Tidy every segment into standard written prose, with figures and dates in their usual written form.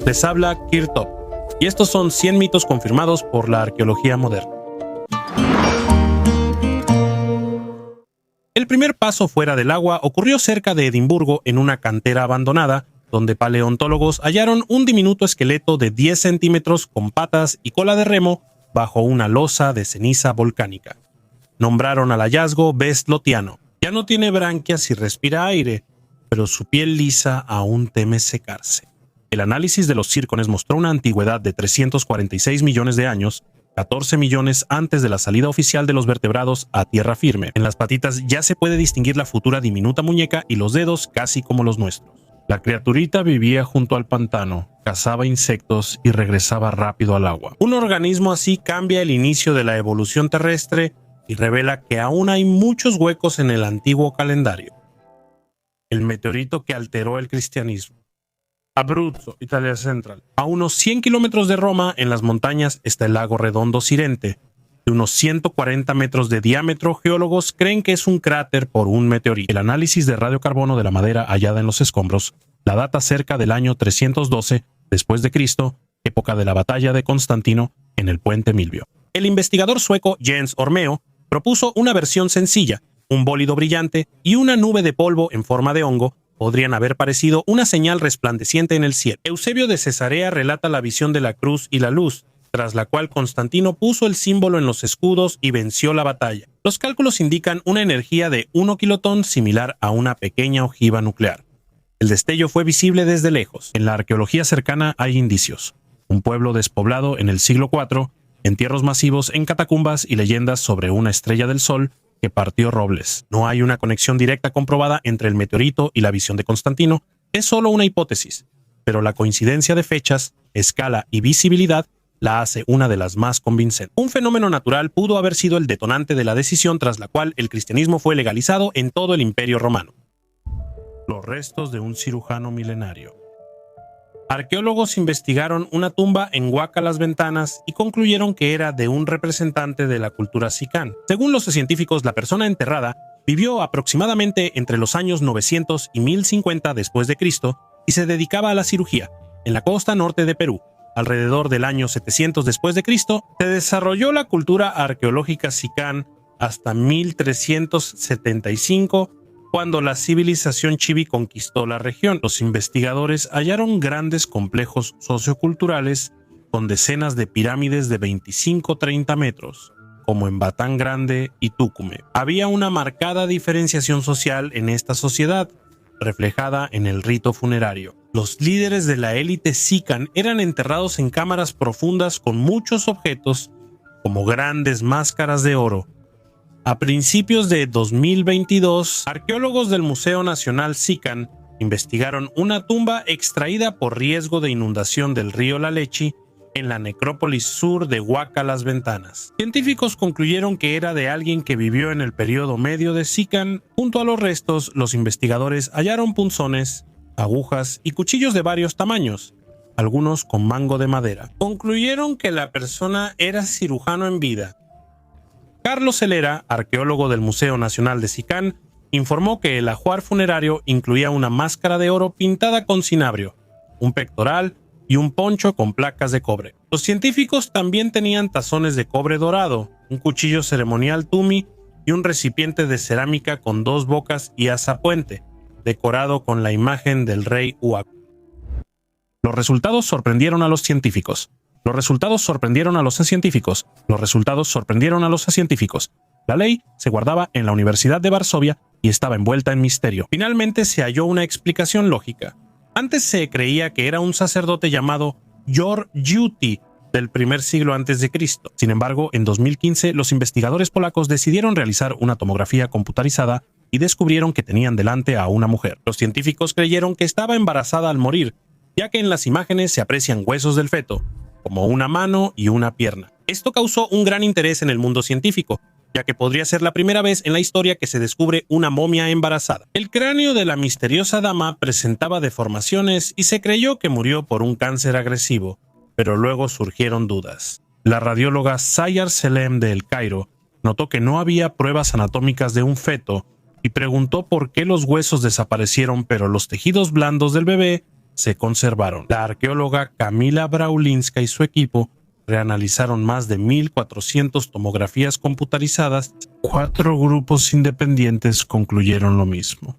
Les habla Kirtop, y estos son 100 mitos confirmados por la arqueología moderna. El primer paso fuera del agua ocurrió cerca de Edimburgo en una cantera abandonada, donde paleontólogos hallaron un diminuto esqueleto de 10 centímetros con patas y cola de remo bajo una losa de ceniza volcánica. Nombraron al hallazgo Best Lotiano. Ya no tiene branquias y respira aire, pero su piel lisa aún teme secarse. El análisis de los zircones mostró una antigüedad de 346 millones de años, 14 millones antes de la salida oficial de los vertebrados a tierra firme. En las patitas ya se puede distinguir la futura diminuta muñeca y los dedos casi como los nuestros. La criaturita vivía junto al pantano, cazaba insectos y regresaba rápido al agua. Un organismo así cambia el inicio de la evolución terrestre y revela que aún hay muchos huecos en el antiguo calendario. El meteorito que alteró el cristianismo. Abruzzo, Italia Central. A unos 100 kilómetros de Roma, en las montañas, está el lago redondo Sirente. De unos 140 metros de diámetro, geólogos creen que es un cráter por un meteorito. El análisis de radiocarbono de la madera hallada en los escombros la data cerca del año 312 después de Cristo, época de la batalla de Constantino en el puente Milvio. El investigador sueco Jens Ormeo propuso una versión sencilla. Un bólido brillante y una nube de polvo en forma de hongo podrían haber parecido una señal resplandeciente en el cielo. Eusebio de Cesarea relata la visión de la cruz y la luz, tras la cual Constantino puso el símbolo en los escudos y venció la batalla. Los cálculos indican una energía de 1 kilotón similar a una pequeña ojiva nuclear. El destello fue visible desde lejos. En la arqueología cercana hay indicios. Un pueblo despoblado en el siglo IV, entierros masivos en catacumbas y leyendas sobre una estrella del sol que partió robles. No hay una conexión directa comprobada entre el meteorito y la visión de Constantino, es solo una hipótesis, pero la coincidencia de fechas, escala y visibilidad la hace una de las más convincentes. Un fenómeno natural pudo haber sido el detonante de la decisión tras la cual el cristianismo fue legalizado en todo el Imperio Romano. Los restos de un cirujano milenario. Arqueólogos investigaron una tumba en Huaca Las Ventanas y concluyeron que era de un representante de la cultura Xicán. Según los científicos, la persona enterrada vivió aproximadamente entre los años 900 y 1050 después de Cristo y se dedicaba a la cirugía en la costa norte de Perú. Alrededor del año 700 después de Cristo se desarrolló la cultura arqueológica Xicán hasta 1375, cuando la civilización chiví conquistó la región. Los investigadores hallaron grandes complejos socioculturales con decenas de pirámides de 25-30 metros, como en Batán Grande y Túcume. Había una marcada diferenciación social en esta sociedad, reflejada en el rito funerario. Los líderes de la élite Xicán eran enterrados en cámaras profundas con muchos objetos, como grandes máscaras de oro. A principios de 2022, arqueólogos del Museo Nacional Xicán investigaron una tumba extraída por riesgo de inundación del río La Lechi en la necrópolis sur de Huaca Las Ventanas. Científicos concluyeron que era de alguien que vivió en el periodo medio de Xicán. Junto a los restos, los investigadores hallaron punzones, agujas y cuchillos de varios tamaños, algunos con mango de madera. Concluyeron que la persona era cirujano en vida. Carlos Celera, arqueólogo del Museo Nacional de Xicán, informó que el ajuar funerario incluía una máscara de oro pintada con cinabrio, un pectoral y un poncho con placas de cobre. Los científicos también tenían tazones de cobre dorado, un cuchillo ceremonial tumi y un recipiente de cerámica con 2 bocas y asa puente, decorado con la imagen del rey Huacu. Los resultados sorprendieron a los científicos. Los resultados sorprendieron a los científicos. Los resultados sorprendieron a los científicos. La ley se guardaba en la Universidad de Varsovia y estaba envuelta en misterio. Finalmente se halló una explicación lógica. Antes se creía que era un sacerdote llamado Jor Juti del primer siglo antes de Cristo. Sin embargo, en 2015 los investigadores polacos decidieron realizar una tomografía computarizada y descubrieron que tenían delante a una mujer. Los científicos creyeron que estaba embarazada al morir, ya que en las imágenes se aprecian huesos del feto, como una mano y una pierna. Esto causó un gran interés en el mundo científico, ya que podría ser la primera vez en la historia que se descubre una momia embarazada. El cráneo de la misteriosa dama presentaba deformaciones y se creyó que murió por un cáncer agresivo, pero luego surgieron dudas. La radióloga Sayar Selem de El Cairo notó que no había pruebas anatómicas de un feto y preguntó por qué los huesos desaparecieron pero los tejidos blandos del bebé se conservaron. La arqueóloga Kamila Braulinska y su equipo reanalizaron más de 1.400 tomografías computarizadas. 4 grupos independientes concluyeron lo mismo: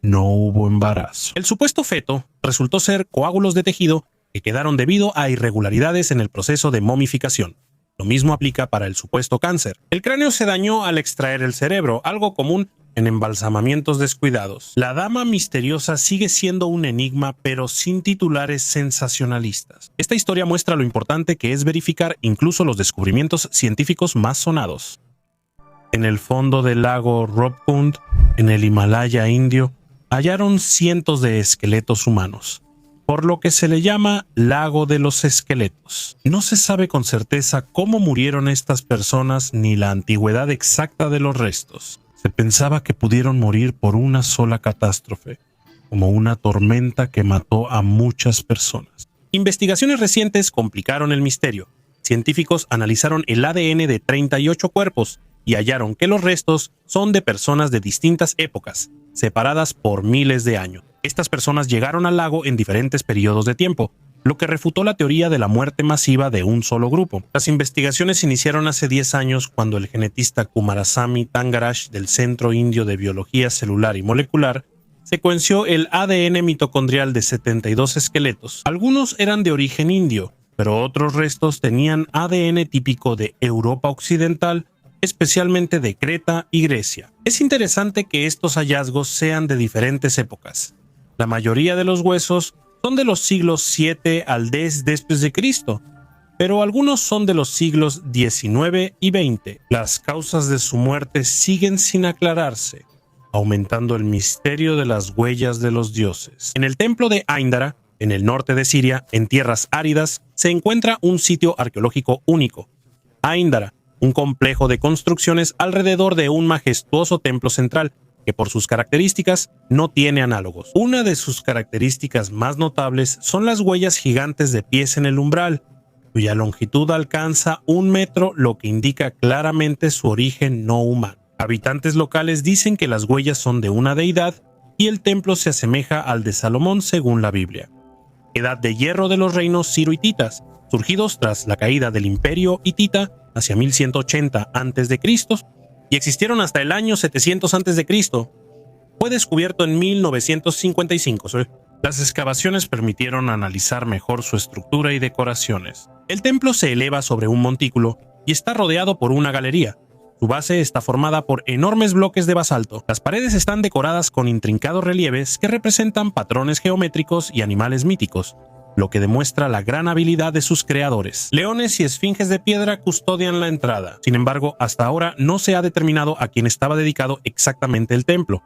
no hubo embarazo. El supuesto feto resultó ser coágulos de tejido que quedaron debido a irregularidades en el proceso de momificación. Lo mismo aplica para el supuesto cáncer. El cráneo se dañó al extraer el cerebro, algo común en embalsamamientos descuidados. La dama misteriosa sigue siendo un enigma, pero sin titulares sensacionalistas. Esta historia muestra lo importante que es verificar incluso los descubrimientos científicos más sonados. En el fondo del lago Ropkund, en el Himalaya indio, hallaron cientos de esqueletos humanos, por lo que se le llama Lago de los Esqueletos. No se sabe con certeza cómo murieron estas personas ni la antigüedad exacta de los restos. Se pensaba que pudieron morir por una sola catástrofe, como una tormenta que mató a muchas personas. Investigaciones recientes complicaron el misterio. Científicos analizaron el ADN de 38 cuerpos y hallaron que los restos son de personas de distintas épocas, separadas por miles de años. Estas personas llegaron al lago en diferentes periodos de tiempo, lo que refutó la teoría de la muerte masiva de un solo grupo. Las investigaciones iniciaron hace 10 años cuando el genetista Kumarasamy Tangarash del Centro Indio de Biología Celular y Molecular secuenció el ADN mitocondrial de 72 esqueletos. Algunos eran de origen indio, pero otros restos tenían ADN típico de Europa Occidental, especialmente de Creta y Grecia. Es interesante que estos hallazgos sean de diferentes épocas. La mayoría de los huesos son de los siglos 7 al 10 después de Cristo, pero algunos son de los siglos 19 y 20. Las causas de su muerte siguen sin aclararse, aumentando el misterio de las huellas de los dioses. En el templo de Aindara, en el norte de Siria, en tierras áridas, se encuentra un sitio arqueológico único. Aindara, un complejo de construcciones alrededor de un majestuoso templo central, que por sus características no tiene análogos. Una de sus características más notables son las huellas gigantes de pies en el umbral, cuya longitud alcanza 1 metro, lo que indica claramente su origen no humano. Habitantes locales dicen que las huellas son de una deidad y el templo se asemeja al de Salomón según la Biblia. Edad de hierro de los reinos siro-hititas, surgidos tras la caída del imperio hitita hacia 1180 a.C., y existieron hasta el año 700 a.C., fue descubierto en 1955. Las excavaciones permitieron analizar mejor su estructura y decoraciones. El templo se eleva sobre un montículo y está rodeado por una galería. Su base está formada por enormes bloques de basalto. Las paredes están decoradas con intrincados relieves que representan patrones geométricos y animales míticos, lo que demuestra la gran habilidad de sus creadores. Leones y esfinges de piedra custodian la entrada. Sin embargo, hasta ahora no se ha determinado a quién estaba dedicado exactamente el templo.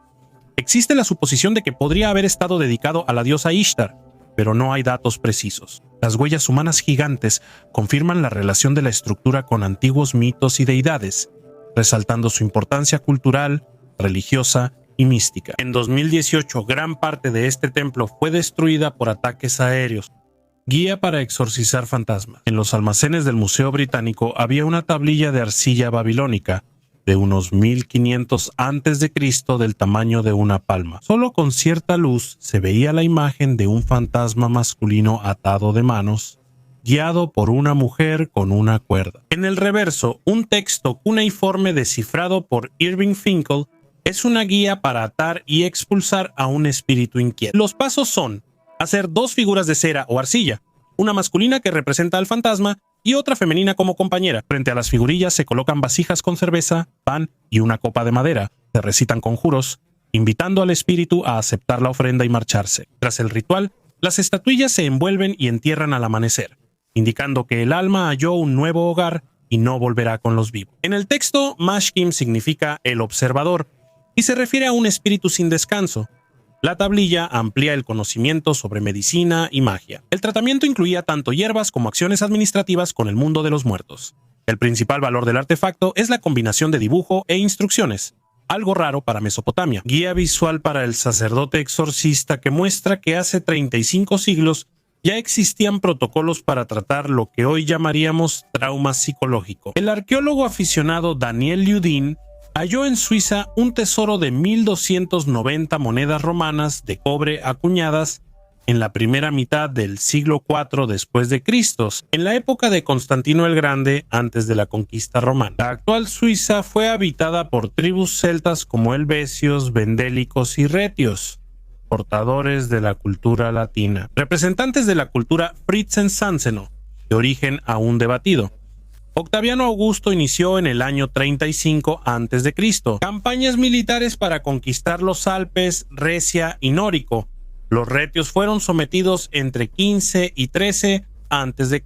Existe la suposición de que podría haber estado dedicado a la diosa Ishtar, pero no hay datos precisos. Las huellas humanas gigantes confirman la relación de la estructura con antiguos mitos y deidades, resaltando su importancia cultural, religiosa y mística. En 2018, gran parte de este templo fue destruida por ataques aéreos. Guía para exorcizar fantasmas. En los almacenes del Museo Británico había una tablilla de arcilla babilónica de unos 1500 a.C. del tamaño de una palma. Solo con cierta luz se veía la imagen de un fantasma masculino atado de manos, guiado por una mujer con una cuerda. En el reverso, un texto cuneiforme descifrado por Irving Finkel es una guía para atar y expulsar a un espíritu inquieto. Los pasos son hacer 2 figuras de cera o arcilla, una masculina que representa al fantasma y otra femenina como compañera. Frente a las figurillas se colocan vasijas con cerveza, pan y una copa de madera. Se recitan conjuros, invitando al espíritu a aceptar la ofrenda y marcharse. Tras el ritual, las estatuillas se envuelven y entierran al amanecer, indicando que el alma halló un nuevo hogar y no volverá con los vivos. En el texto, Mashkim significa el observador y se refiere a un espíritu sin descanso. La tablilla amplía el conocimiento sobre medicina y magia. El tratamiento incluía tanto hierbas como acciones administrativas con el mundo de los muertos. El principal valor del artefacto es la combinación de dibujo e instrucciones, algo raro para Mesopotamia. Guía visual para el sacerdote exorcista que muestra que hace 35 siglos ya existían protocolos para tratar lo que hoy llamaríamos trauma psicológico. El arqueólogo aficionado Daniel Liudin halló en Suiza un tesoro de 1290 monedas romanas de cobre acuñadas en la primera mitad del siglo IV después de Cristo, en la época de Constantino el Grande antes de la conquista romana. La actual Suiza fue habitada por tribus celtas como helvecios, vendélicos y retios, portadores de la cultura latina, representantes de la cultura Fritzensánseno, de origen aún debatido. Octaviano Augusto inició en el año 35 a.C. campañas militares para conquistar los Alpes, Recia y Nórico. Los retios fueron sometidos entre 15 y 13 a.C.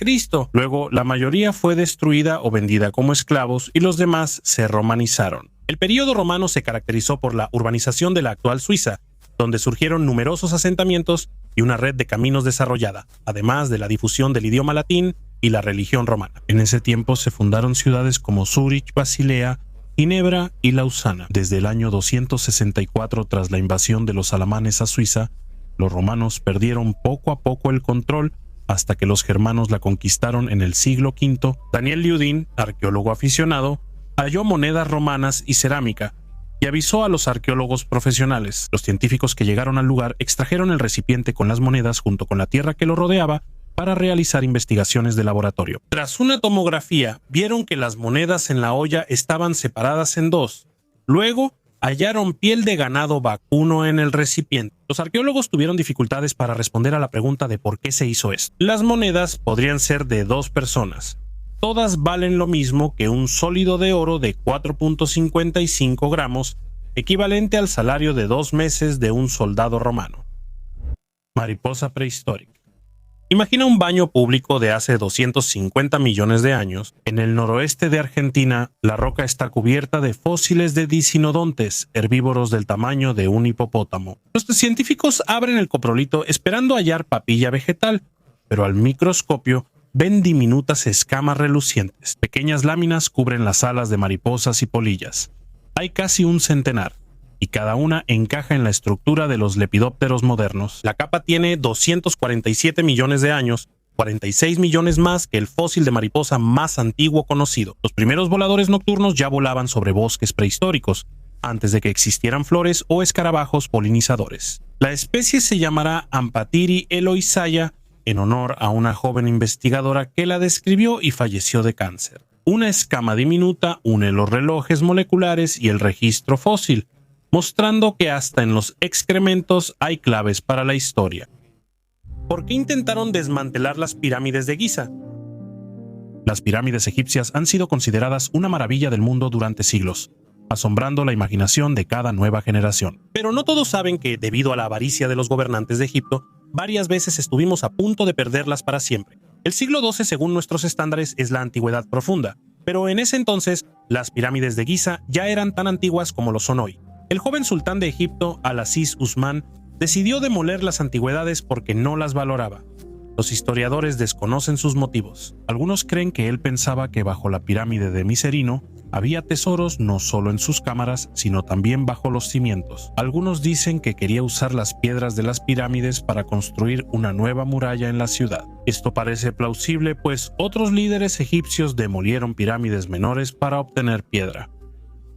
Luego, la mayoría fue destruida o vendida como esclavos y los demás se romanizaron. El período romano se caracterizó por la urbanización de la actual Suiza, donde surgieron numerosos asentamientos y una red de caminos desarrollada, además de la difusión del idioma latín y la religión romana. En ese tiempo se fundaron ciudades como Zúrich, Basilea, Ginebra y Lausana. Desde el año 264, tras la invasión de los alamanes a Suiza, los romanos perdieron poco a poco el control hasta que los germanos la conquistaron en el siglo V. Daniel Liudin, arqueólogo aficionado, halló monedas romanas y cerámica y avisó a los arqueólogos profesionales. Los científicos que llegaron al lugar extrajeron el recipiente con las monedas junto con la tierra que lo rodeaba para realizar investigaciones de laboratorio. Tras una tomografía, vieron que las monedas en la olla estaban separadas en dos. Luego, hallaron piel de ganado vacuno en el recipiente. Los arqueólogos tuvieron dificultades para responder a la pregunta de por qué se hizo esto. Las monedas podrían ser de dos personas. Todas valen lo mismo que un sólido de oro de 4.55 gramos, equivalente al salario de 2 meses de un soldado romano. Mariposa prehistórica. Imagina un baño público de hace 250 millones de años. En el noroeste de Argentina, la roca está cubierta de fósiles de dicinodontes, herbívoros del tamaño de un hipopótamo. Los científicos abren el coprolito esperando hallar papilla vegetal, pero al microscopio ven diminutas escamas relucientes. Pequeñas láminas cubren las alas de mariposas y polillas. Hay casi un centenar, y cada una encaja en la estructura de los lepidópteros modernos. La capa tiene 247 millones de años, 46 millones más que el fósil de mariposa más antiguo conocido. Los primeros voladores nocturnos ya volaban sobre bosques prehistóricos, antes de que existieran flores o escarabajos polinizadores. La especie se llamará Ampatiri eloisaya en honor a una joven investigadora que la describió y falleció de cáncer. Una escama diminuta une los relojes moleculares y el registro fósil, mostrando que hasta en los excrementos hay claves para la historia. ¿Por qué intentaron desmantelar las pirámides de Giza? Las pirámides egipcias han sido consideradas una maravilla del mundo durante siglos, asombrando la imaginación de cada nueva generación. Pero no todos saben que, debido a la avaricia de los gobernantes de Egipto, varias veces estuvimos a punto de perderlas para siempre. El siglo XII, según nuestros estándares, es la antigüedad profunda, pero en ese entonces, las pirámides de Giza ya eran tan antiguas como lo son hoy. El joven sultán de Egipto, Al-Aziz Usman, decidió demoler las antigüedades porque no las valoraba. Los historiadores desconocen sus motivos. Algunos creen que él pensaba que bajo la pirámide de Miserino había tesoros no solo en sus cámaras, sino también bajo los cimientos. Algunos dicen que quería usar las piedras de las pirámides para construir una nueva muralla en la ciudad. Esto parece plausible, pues otros líderes egipcios demolieron pirámides menores para obtener piedra.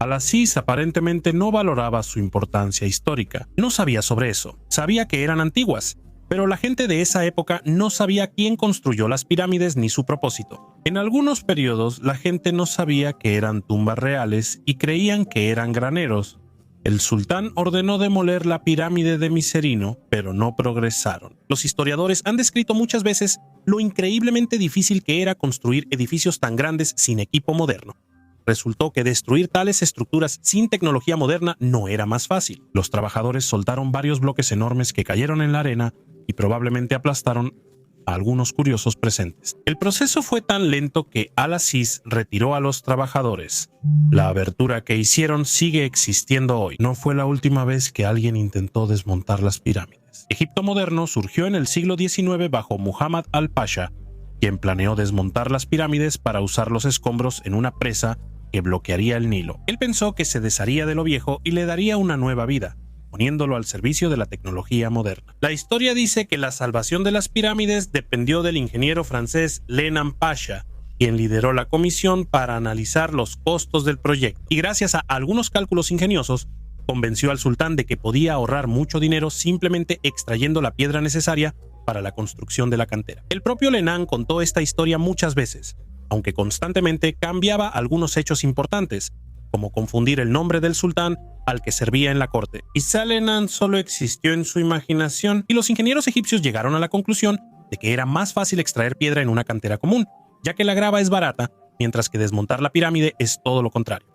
Al-Aziz aparentemente no valoraba su importancia histórica. No sabía sobre eso. Sabía que eran antiguas, pero la gente de esa época no sabía quién construyó las pirámides ni su propósito. En algunos periodos, la gente no sabía que eran tumbas reales y creían que eran graneros. El sultán ordenó demoler la pirámide de Miserino, pero no progresaron. Los historiadores han descrito muchas veces lo increíblemente difícil que era construir edificios tan grandes sin equipo moderno. Resultó que destruir tales estructuras sin tecnología moderna no era más fácil. Los trabajadores soltaron varios bloques enormes que cayeron en la arena y probablemente aplastaron a algunos curiosos presentes. El proceso fue tan lento que Al-Aziz retiró a los trabajadores. La abertura que hicieron sigue existiendo hoy. No fue la última vez que alguien intentó desmontar las pirámides. Egipto moderno surgió en el siglo XIX bajo Muhammad al-Pasha, quien planeó desmontar las pirámides para usar los escombros en una presa que bloquearía el Nilo. Él pensó que se desharía de lo viejo y le daría una nueva vida, poniéndolo al servicio de la tecnología moderna. La historia dice que la salvación de las pirámides dependió del ingeniero francés Lenan Pasha, quien lideró la comisión para analizar los costos del proyecto. Y gracias a algunos cálculos ingeniosos, convenció al sultán de que podía ahorrar mucho dinero simplemente extrayendo la piedra necesaria para la construcción de la cantera. El propio Lenan contó esta historia muchas veces, aunque constantemente cambiaba algunos hechos importantes, como confundir el nombre del sultán al que servía en la corte. Quizá Lenan solo existió en su imaginación y los ingenieros egipcios llegaron a la conclusión de que era más fácil extraer piedra en una cantera común, ya que la grava es barata, mientras que desmontar la pirámide es todo lo contrario.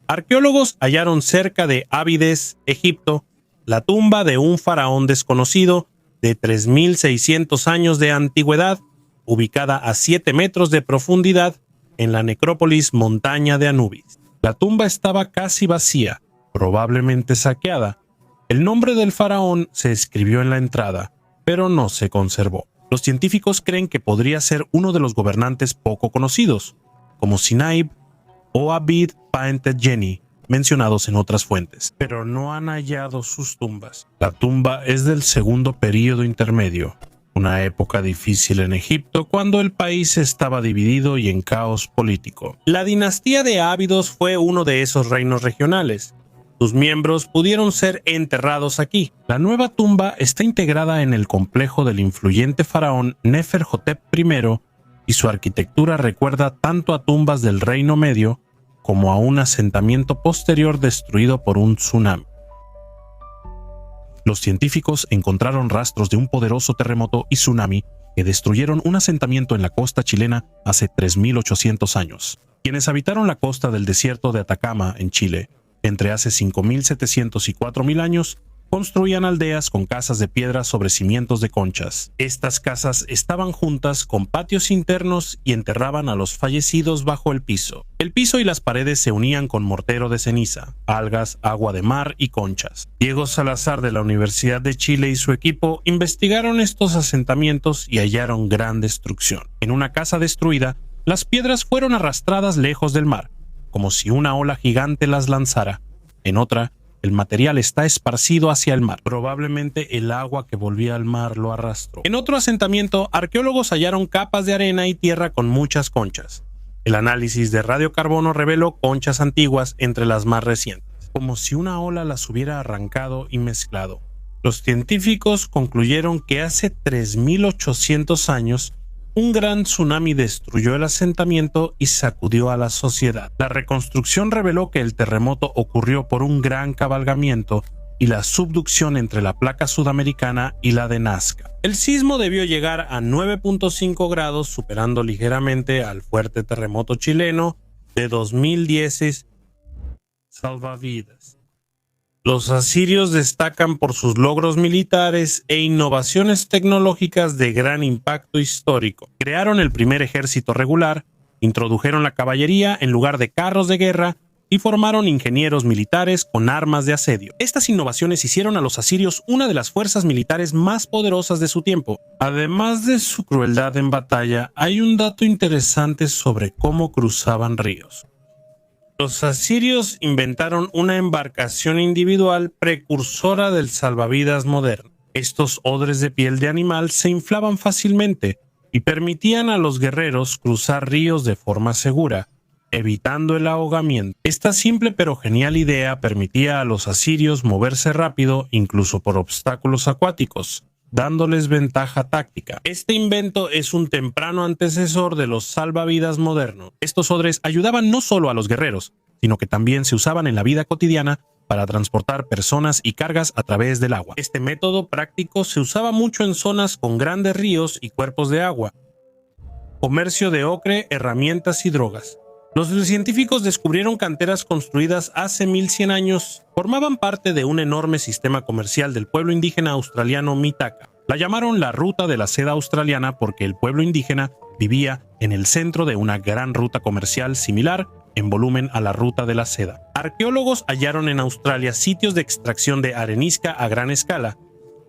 Arqueólogos hallaron cerca de Abides, Egipto, la tumba de un faraón desconocido de 3.600 años de antigüedad, ubicada a 7 metros de profundidad en la necrópolis montaña de Anubis. La tumba estaba casi vacía, probablemente saqueada. El nombre del faraón se escribió en la entrada, pero no se conservó. Los científicos creen que podría ser uno de los gobernantes poco conocidos, como Sinaib o Abid Painted-Jeni, mencionados en otras fuentes, pero no han hallado sus tumbas. La tumba es del segundo período intermedio, una época difícil en Egipto cuando el país estaba dividido y en caos político. La dinastía de Ábidos fue uno de esos reinos regionales. Sus miembros pudieron ser enterrados aquí. La nueva tumba está integrada en el complejo del influyente faraón Neferhotep I y su arquitectura recuerda tanto a tumbas del Reino Medio como a un asentamiento posterior destruido por un tsunami. Los científicos encontraron rastros de un poderoso terremoto y tsunami que destruyeron un asentamiento en la costa chilena hace 3.800 años. Quienes habitaron la costa del desierto de Atacama, en Chile, entre hace 5.700 y 4.000 años, construían aldeas con casas de piedra sobre cimientos de conchas. Estas casas estaban juntas con patios internos y enterraban a los fallecidos bajo el piso. El piso y las paredes se unían con mortero de ceniza, algas, agua de mar y conchas. Diego Salazar de la Universidad de Chile y su equipo investigaron estos asentamientos y hallaron gran destrucción. En una casa destruida, las piedras fueron arrastradas lejos del mar, como si una ola gigante las lanzara. En otra, el material está esparcido hacia el mar. Probablemente el agua que volvía al mar lo arrastró. En otro asentamiento, arqueólogos hallaron capas de arena y tierra con muchas conchas. El análisis de radiocarbono reveló conchas antiguas entre las más recientes, como si una ola las hubiera arrancado y mezclado. Los científicos concluyeron que hace 3.800 años un gran tsunami destruyó el asentamiento y sacudió a la sociedad. La reconstrucción reveló que el terremoto ocurrió por un gran cabalgamiento y la subducción entre la placa sudamericana y la de Nazca. El sismo debió llegar a 9.5 grados, superando ligeramente al fuerte terremoto chileno de 2010. Salvavidas. Los asirios destacan por sus logros militares e innovaciones tecnológicas de gran impacto histórico. Crearon el primer ejército regular, introdujeron la caballería en lugar de carros de guerra y formaron ingenieros militares con armas de asedio. Estas innovaciones hicieron a los asirios una de las fuerzas militares más poderosas de su tiempo. Además de su crueldad en batalla, hay un dato interesante sobre cómo cruzaban ríos. Los asirios inventaron una embarcación individual precursora del salvavidas moderno. Estos odres de piel de animal se inflaban fácilmente y permitían a los guerreros cruzar ríos de forma segura, evitando el ahogamiento. Esta simple pero genial idea permitía a los asirios moverse rápido incluso por obstáculos acuáticos, dándoles ventaja táctica. Este invento es un temprano antecesor de los salvavidas modernos. Estos odres ayudaban no solo a los guerreros, sino que también se usaban en la vida cotidiana para transportar personas y cargas a través del agua. Este método práctico se usaba mucho en zonas con grandes ríos y cuerpos de agua. Comercio de ocre, herramientas y drogas. Los científicos descubrieron canteras construidas hace 1100 años. Formaban parte de un enorme sistema comercial del pueblo indígena australiano Mitaka. La llamaron la Ruta de la Seda Australiana porque el pueblo indígena vivía en el centro de una gran ruta comercial similar en volumen a la Ruta de la Seda. Arqueólogos hallaron en Australia sitios de extracción de arenisca a gran escala,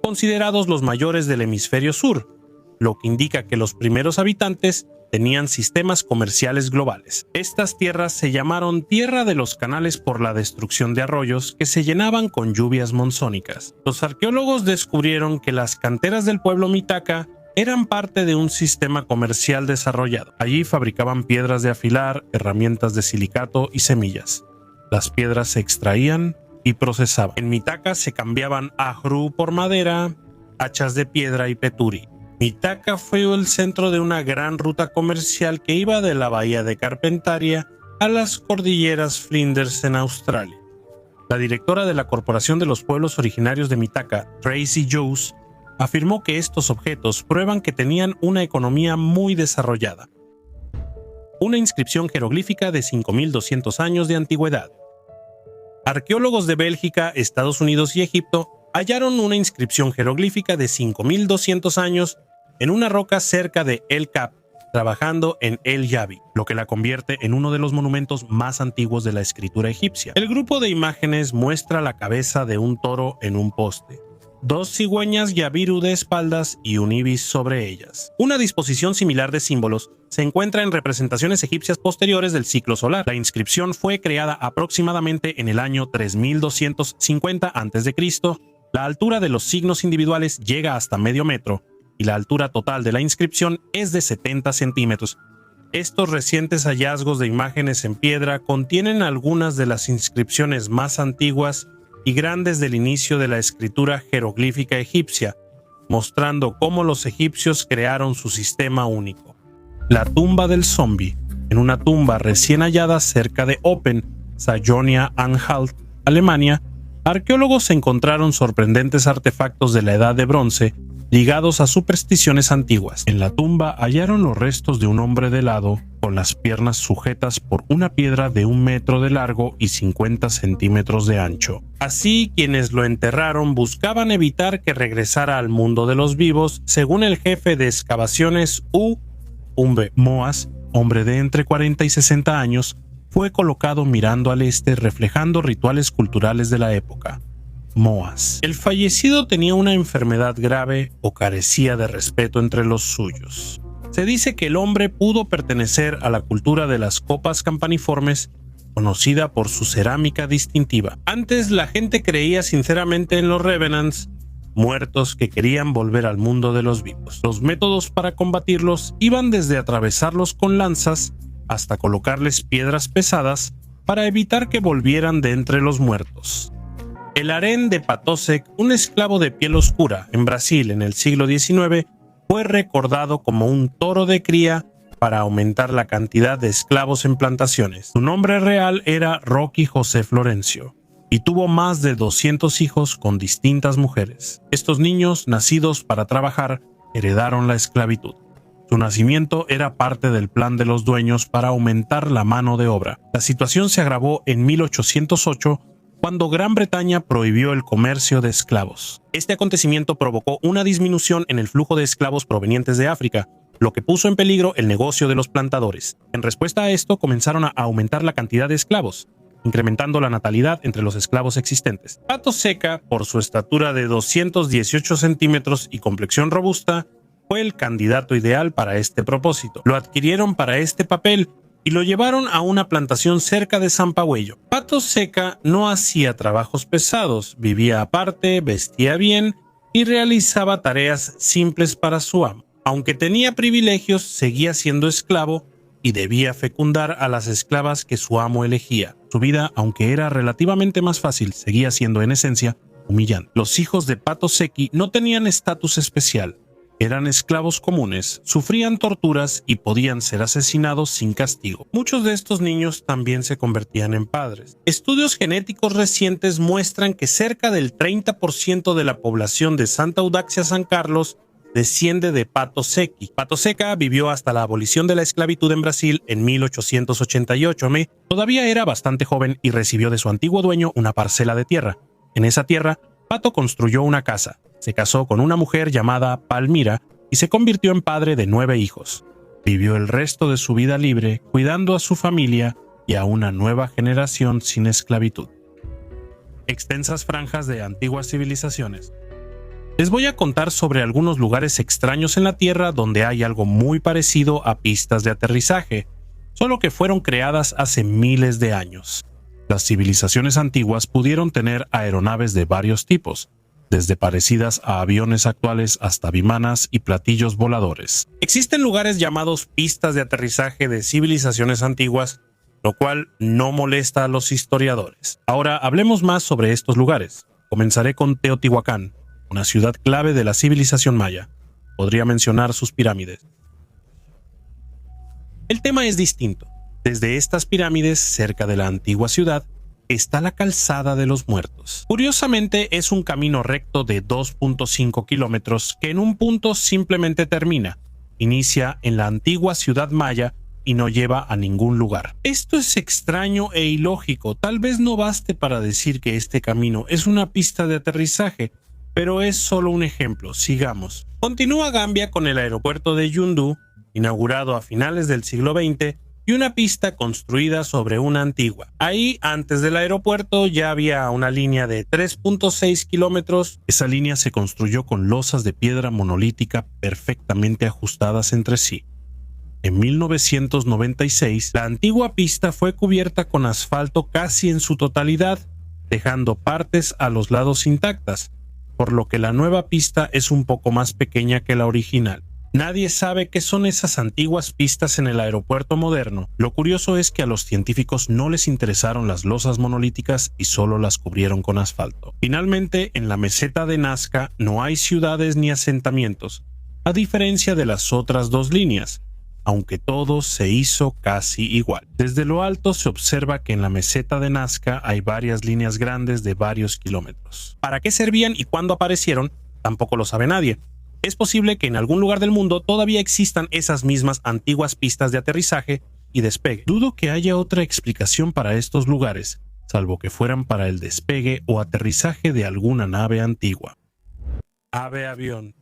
considerados los mayores del hemisferio sur, lo que indica que los primeros habitantes tenían sistemas comerciales globales. Estas tierras se llamaron Tierra de los Canales por la destrucción de arroyos que se llenaban con lluvias monzónicas. Los arqueólogos descubrieron que las canteras del pueblo Mitaka eran parte de un sistema comercial desarrollado. Allí fabricaban piedras de afilar, herramientas de silicato y semillas. Las piedras se extraían y procesaban. En Mitaca se cambiaban ajru por madera, hachas de piedra y peturi. Mitaca fue el centro de una gran ruta comercial que iba de la bahía de Carpentaria a las cordilleras Flinders en Australia. La directora de la Corporación de los Pueblos Originarios de Mitaca, Tracy Jones, afirmó que estos objetos prueban que tenían una economía muy desarrollada. Una inscripción jeroglífica de 5.200 años de antigüedad. Arqueólogos de Bélgica, Estados Unidos y Egipto hallaron una inscripción jeroglífica de 5.200 años en una roca cerca de El Cap, trabajando en El Yavi, lo que la convierte en uno de los monumentos más antiguos de la escritura egipcia. El grupo de imágenes muestra la cabeza de un toro en un poste, dos cigüeñas yabiru de espaldas y un ibis sobre ellas. Una disposición similar de símbolos se encuentra en representaciones egipcias posteriores del ciclo solar. La inscripción fue creada aproximadamente en el año 3250 a.C. La altura de los signos individuales llega hasta medio metro y la altura total de la inscripción es de 70 centímetros. Estos recientes hallazgos de imágenes en piedra contienen algunas de las inscripciones más antiguas y grandes del inicio de la escritura jeroglífica egipcia, mostrando cómo los egipcios crearon su sistema único. La tumba del zombi. En una tumba recién hallada cerca de Oppen, Sajonia-Anhalt, Alemania, arqueólogos encontraron sorprendentes artefactos de la Edad de Bronce ligados a supersticiones antiguas. En la tumba hallaron los restos de un hombre de lado, con las piernas sujetas por una piedra de 1 metro de largo y 50 centímetros de ancho. Así, quienes lo enterraron buscaban evitar que regresara al mundo de los vivos, según el jefe de excavaciones Umbe Moas, hombre de entre 40 y 60 años, fue colocado mirando al este, reflejando rituales culturales de la época. Moas. El fallecido tenía una enfermedad grave o carecía de respeto entre los suyos. Se dice que el hombre pudo pertenecer a la cultura de las copas campaniformes, conocida por su cerámica distintiva. Antes la gente creía sinceramente en los Revenants, muertos que querían volver al mundo de los vivos. Los métodos para combatirlos iban desde atravesarlos con lanzas hasta colocarles piedras pesadas para evitar que volvieran de entre los muertos. El harén de Patosek, un esclavo de piel oscura en Brasil en el siglo XIX, fue recordado como un toro de cría para aumentar la cantidad de esclavos en plantaciones. Su nombre real era Roque José Florencio y tuvo más de 200 hijos con distintas mujeres. Estos niños, nacidos para trabajar, heredaron la esclavitud. Su nacimiento era parte del plan de los dueños para aumentar la mano de obra. La situación se agravó en 1808 cuando Gran Bretaña prohibió el comercio de esclavos. Este acontecimiento provocó una disminución en el flujo de esclavos provenientes de África, lo que puso en peligro el negocio de los plantadores. En respuesta a esto, comenzaron a aumentar la cantidad de esclavos, incrementando la natalidad entre los esclavos existentes. Pato Seca, por su estatura de 218 centímetros y complexión robusta, fue el candidato ideal para este propósito. Lo adquirieron para este papel y lo llevaron a una plantación cerca de San Pagüello. Pato Seca no hacía trabajos pesados, vivía aparte, vestía bien y realizaba tareas simples para su amo. Aunque tenía privilegios, seguía siendo esclavo y debía fecundar a las esclavas que su amo elegía. Su vida, aunque era relativamente más fácil, seguía siendo en esencia humillante. Los hijos de Pato Sequi no tenían estatus especial. Eran esclavos comunes, sufrían torturas y podían ser asesinados sin castigo. Muchos de estos niños también se convertían en padres. Estudios genéticos recientes muestran que cerca del 30% de la población de Santa Eudaxia San Carlos desciende de Pato Sequi. Pato Seca vivió hasta la abolición de la esclavitud en Brasil en 1888. Todavía era bastante joven y recibió de su antiguo dueño una parcela de tierra. En esa tierra, Pato construyó una casa. Se casó con una mujer llamada Palmira y se convirtió en padre de 9 hijos. Vivió el resto de su vida libre, cuidando a su familia y a una nueva generación sin esclavitud. Extensas franjas de antiguas civilizaciones. Les voy a contar sobre algunos lugares extraños en la Tierra donde hay algo muy parecido a pistas de aterrizaje, solo que fueron creadas hace miles de años. Las civilizaciones antiguas pudieron tener aeronaves de varios tipos, desde parecidas a aviones actuales hasta vimanas y platillos voladores. Existen lugares llamados pistas de aterrizaje de civilizaciones antiguas, lo cual no molesta a los historiadores. Ahora hablemos más sobre estos lugares. Comenzaré con Teotihuacán, una ciudad clave de la civilización maya. Podría mencionar sus pirámides. El tema es distinto. Desde estas pirámides, cerca de la antigua ciudad, está la Calzada de los Muertos. Curiosamente, es un camino recto de 2.5 kilómetros que en un punto simplemente termina. Inicia en la antigua ciudad maya y no lleva a ningún lugar. Esto es extraño e ilógico. Tal vez no baste para decir que este camino es una pista de aterrizaje, pero es solo un ejemplo. Sigamos. Continúa Gambia con el aeropuerto de Yundú, inaugurado a finales del siglo XX, y una pista construida sobre una antigua. Ahí, antes del aeropuerto, ya había una línea de 3.6 kilómetros. Esa línea se construyó con losas de piedra monolítica perfectamente ajustadas entre sí. En 1996, la antigua pista fue cubierta con asfalto casi en su totalidad, dejando partes a los lados intactas, por lo que la nueva pista es un poco más pequeña que la original. Nadie sabe qué son esas antiguas pistas en el aeropuerto moderno. Lo curioso es que a los científicos no les interesaron las losas monolíticas y solo las cubrieron con asfalto. Finalmente, en la meseta de Nazca no hay ciudades ni asentamientos, a diferencia de las otras dos líneas, aunque todo se hizo casi igual. Desde lo alto se observa que en la meseta de Nazca hay varias líneas grandes de varios kilómetros. ¿Para qué servían y cuándo aparecieron? Tampoco lo sabe nadie. Es posible que en algún lugar del mundo todavía existan esas mismas antiguas pistas de aterrizaje y despegue. Dudo que haya otra explicación para estos lugares, salvo que fueran para el despegue o aterrizaje de alguna nave antigua. Ave-avión.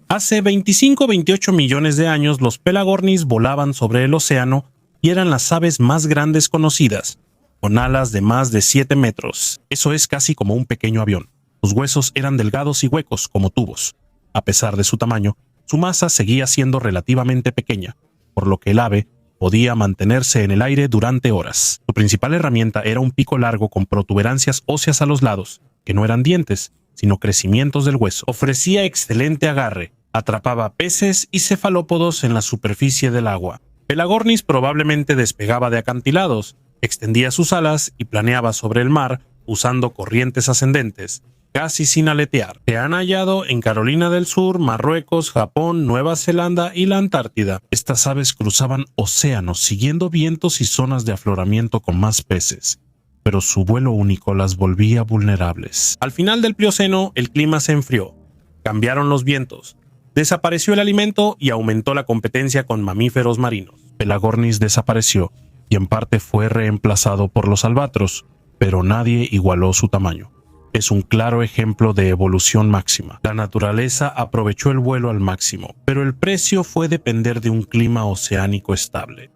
Hace 25-28 millones de años los pelagornis volaban sobre el océano y eran las aves más grandes conocidas, con alas de más de 7 metros. Eso es casi como un pequeño avión. Sus huesos eran delgados y huecos como tubos. A pesar de su tamaño, su masa seguía siendo relativamente pequeña, por lo que el ave podía mantenerse en el aire durante horas. Su principal herramienta era un pico largo con protuberancias óseas a los lados, que no eran dientes, sino crecimientos del hueso. Ofrecía excelente agarre, atrapaba peces y cefalópodos en la superficie del agua. Pelagornis probablemente despegaba de acantilados, extendía sus alas y planeaba sobre el mar usando corrientes ascendentes, casi sin aletear. Se han hallado en Carolina del Sur, Marruecos, Japón, Nueva Zelanda y la Antártida. Estas aves cruzaban océanos siguiendo vientos y zonas de afloramiento con más peces, pero su vuelo único las volvía vulnerables. Al final del Plioceno, el clima se enfrió, cambiaron los vientos, desapareció el alimento y aumentó la competencia con mamíferos marinos. Pelagornis desapareció y en parte fue reemplazado por los albatros, pero nadie igualó su tamaño. Es un claro ejemplo de evolución máxima. La naturaleza aprovechó el vuelo al máximo, pero el precio fue depender de un clima oceánico estable.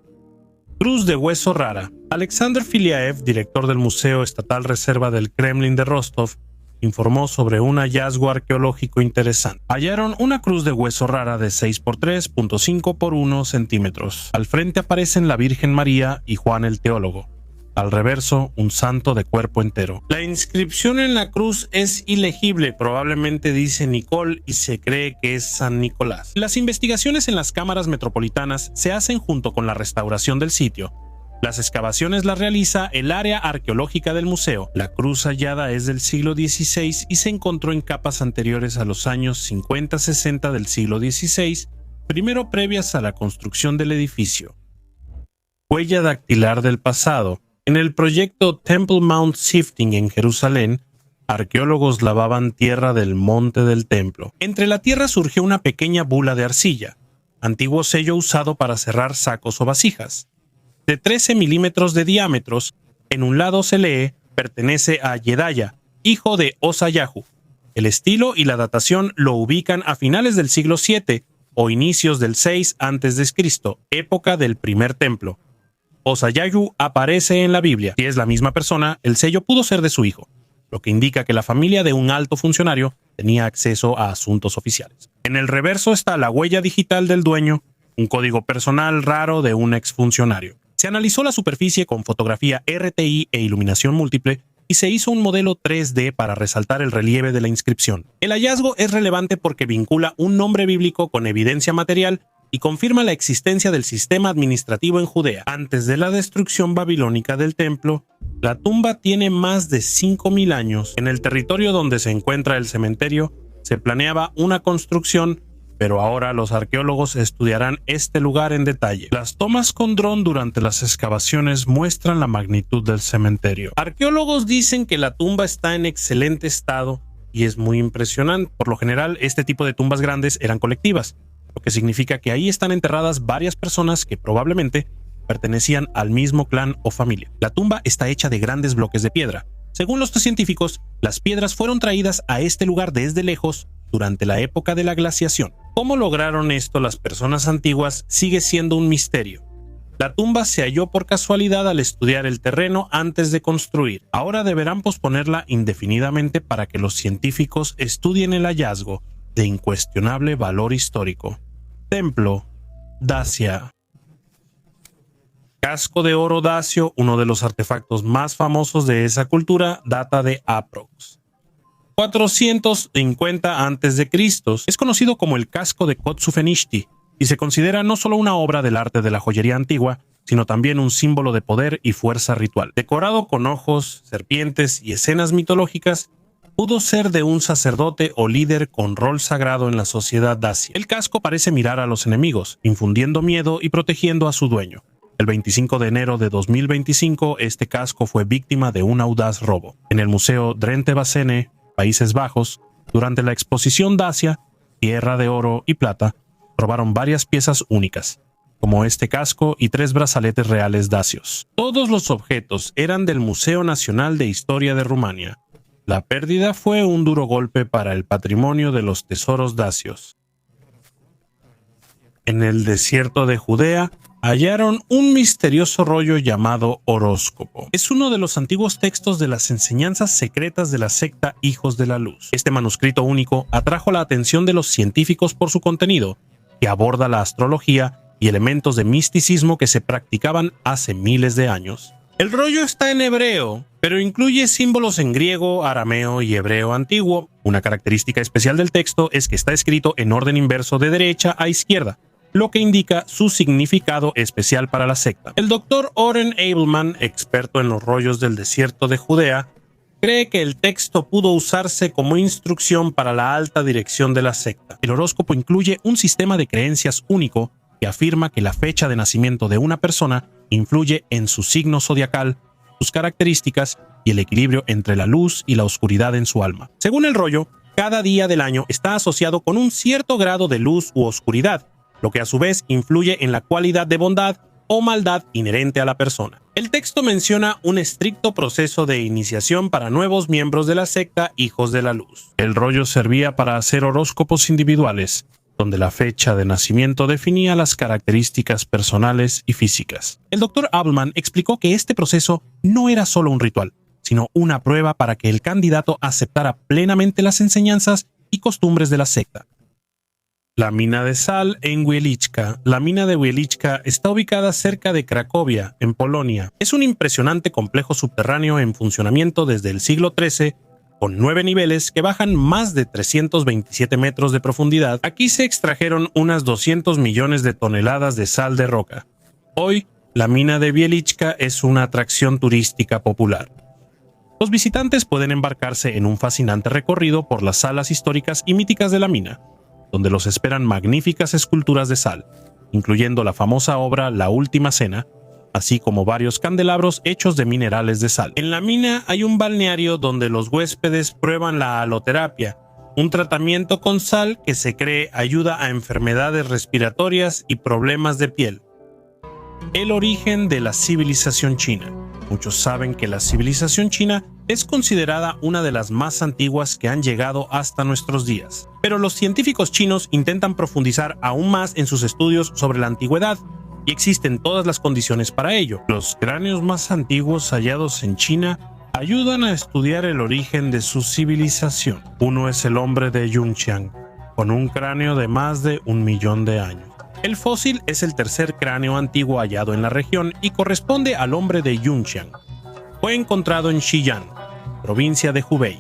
Cruz de hueso rara. Alexander Filiaev, director del Museo Estatal Reserva del Kremlin de Rostov, informó sobre un hallazgo arqueológico interesante. Hallaron una cruz de hueso rara de 6 por 3.5 por 1 centímetros. Al frente aparecen la Virgen María y Juan el Teólogo. Al reverso, un santo de cuerpo entero. La inscripción en la cruz es ilegible, probablemente dice Nicol y se cree que es San Nicolás. Las investigaciones en las cámaras metropolitanas se hacen junto con la restauración del sitio. Las excavaciones las realiza el área arqueológica del museo. La cruz hallada es del siglo XVI y se encontró en capas anteriores a los años 50-60 del siglo XVI, primero previas a la construcción del edificio. Huella dactilar del pasado. En el proyecto Temple Mount Sifting en Jerusalén, arqueólogos lavaban tierra del monte del templo. Entre la tierra surgió una pequeña bula de arcilla, antiguo sello usado para cerrar sacos o vasijas. De 13 milímetros de diámetros, en un lado se lee, pertenece a Yedaya, hijo de Osayahu. El estilo y la datación lo ubican a finales del siglo VII o inicios del VI a.C., época del primer templo. Osayahu aparece en la Biblia. Si es la misma persona, el sello pudo ser de su hijo, lo que indica que la familia de un alto funcionario tenía acceso a asuntos oficiales. En el reverso está la huella digital del dueño, un código personal raro de un exfuncionario. Se analizó la superficie con fotografía RTI e iluminación múltiple y se hizo un modelo 3D para resaltar el relieve de la inscripción. El hallazgo es relevante porque vincula un nombre bíblico con evidencia material y confirma la existencia del sistema administrativo en Judea. Antes de la destrucción babilónica del templo, la tumba tiene más de 5.000 años. En el territorio donde se encuentra el cementerio, se planeaba una construcción, pero ahora los arqueólogos estudiarán este lugar en detalle. Las tomas con dron durante las excavaciones muestran la magnitud del cementerio. Arqueólogos dicen que la tumba está en excelente estado y es muy impresionante. Por lo general, este tipo de tumbas grandes eran colectivas, lo que significa que ahí están enterradas varias personas que probablemente pertenecían al mismo clan o familia. La tumba está hecha de grandes bloques de piedra. Según los científicos, las piedras fueron traídas a este lugar desde lejos durante la época de la glaciación. ¿Cómo lograron esto las personas antiguas? Sigue siendo un misterio. La tumba se halló por casualidad al estudiar el terreno antes de construir. Ahora deberán posponerla indefinidamente para que los científicos estudien el hallazgo de incuestionable valor histórico. Templo Dacia. Casco de oro dacio, uno de los artefactos más famosos de esa cultura, data de aprox. 450 a.C. Es conocido como el casco de Qotsufenishti y se considera no solo una obra del arte de la joyería antigua, sino también un símbolo de poder y fuerza ritual. Decorado con ojos, serpientes y escenas mitológicas, pudo ser de un sacerdote o líder con rol sagrado en la sociedad dacia. El casco parece mirar a los enemigos, infundiendo miedo y protegiendo a su dueño. El 25 de enero de 2025, este casco fue víctima de un audaz robo. En el Museo Drenthe Bassene, Países Bajos, durante la exposición Dacia, Tierra de Oro y Plata, robaron varias piezas únicas, como este casco y 3 brazaletes reales dacios. Todos los objetos eran del Museo Nacional de Historia de Rumania. La pérdida fue un duro golpe para el patrimonio de los tesoros dacios. En el desierto de Judea, hallaron un misterioso rollo llamado horóscopo. Es uno de los antiguos textos de las enseñanzas secretas de la secta Hijos de la Luz. Este manuscrito único atrajo la atención de los científicos por su contenido, que aborda la astrología y elementos de misticismo que se practicaban hace miles de años. El rollo está en hebreo, pero incluye símbolos en griego, arameo y hebreo antiguo. Una característica especial del texto es que está escrito en orden inverso de derecha a izquierda, lo que indica su significado especial para la secta. El Dr. Oren Abelman, experto en los rollos del desierto de Judea, cree que el texto pudo usarse como instrucción para la alta dirección de la secta. El horóscopo incluye un sistema de creencias único que afirma que la fecha de nacimiento de una persona influye en su signo zodiacal, sus características y el equilibrio entre la luz y la oscuridad en su alma. Según el rollo, cada día del año está asociado con un cierto grado de luz u oscuridad, lo que a su vez influye en la cualidad de bondad o maldad inherente a la persona. El texto menciona un estricto proceso de iniciación para nuevos miembros de la secta Hijos de la Luz. El rollo servía para hacer horóscopos individuales, donde la fecha de nacimiento definía las características personales y físicas. El Dr. Abelman explicó que este proceso no era solo un ritual, sino una prueba para que el candidato aceptara plenamente las enseñanzas y costumbres de la secta. La mina de sal en Wieliczka. La mina de Wieliczka está ubicada cerca de Cracovia, en Polonia. Es un impresionante complejo subterráneo en funcionamiento desde el siglo XIII, con 9 niveles que bajan más de 327 metros de profundidad. Aquí se extrajeron unas 200 millones de toneladas de sal de roca. Hoy, la mina de Wieliczka es una atracción turística popular. Los visitantes pueden embarcarse en un fascinante recorrido por las salas históricas y míticas de la mina, donde los esperan magníficas esculturas de sal, incluyendo la famosa obra La Última Cena, así como varios candelabros hechos de minerales de sal. En la mina hay un balneario donde los huéspedes prueban la haloterapia, un tratamiento con sal que se cree ayuda a enfermedades respiratorias y problemas de piel. El origen de la civilización china. Muchos saben que la civilización china es considerada una de las más antiguas que han llegado hasta nuestros días. Pero los científicos chinos intentan profundizar aún más en sus estudios sobre la antigüedad, y existen todas las condiciones para ello. Los cráneos más antiguos hallados en China ayudan a estudiar el origen de su civilización. Uno es el hombre de Yunxiang, con un cráneo de más de 1 millón de años. El fósil es el tercer cráneo antiguo hallado en la región y corresponde al hombre de Yunxiang. Fue encontrado en Xi'an, provincia de Hubei,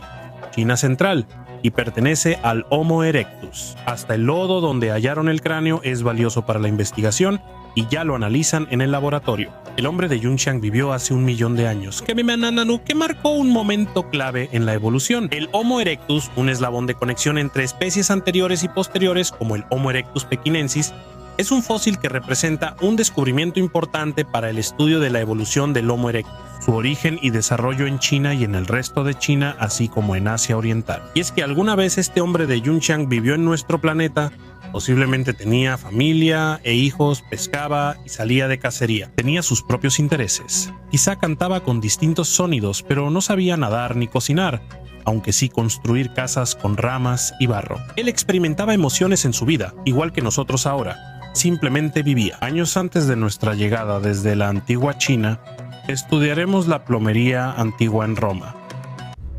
China Central, y pertenece al Homo erectus. Hasta el lodo donde hallaron el cráneo es valioso para la investigación y ya lo analizan en el laboratorio. El hombre de Yunxiang vivió hace 1 millón de años, que marcó un momento clave en la evolución. El Homo erectus, un eslabón de conexión entre especies anteriores y posteriores como el Homo erectus pekinensis, es un fósil que representa un descubrimiento importante para el estudio de la evolución del Homo erectus, su origen y desarrollo en China y en el resto de China, así como en Asia Oriental. Y es que alguna vez este hombre de Yunxiang vivió en nuestro planeta. Posiblemente tenía familia e hijos, pescaba y salía de cacería. Tenía sus propios intereses. Quizá cantaba con distintos sonidos, pero no sabía nadar ni cocinar, aunque sí construir casas con ramas y barro. Él experimentaba emociones en su vida, igual que nosotros ahora. Simplemente vivía. Años antes de nuestra llegada desde la antigua China, estudiaremos la plomería antigua en Roma.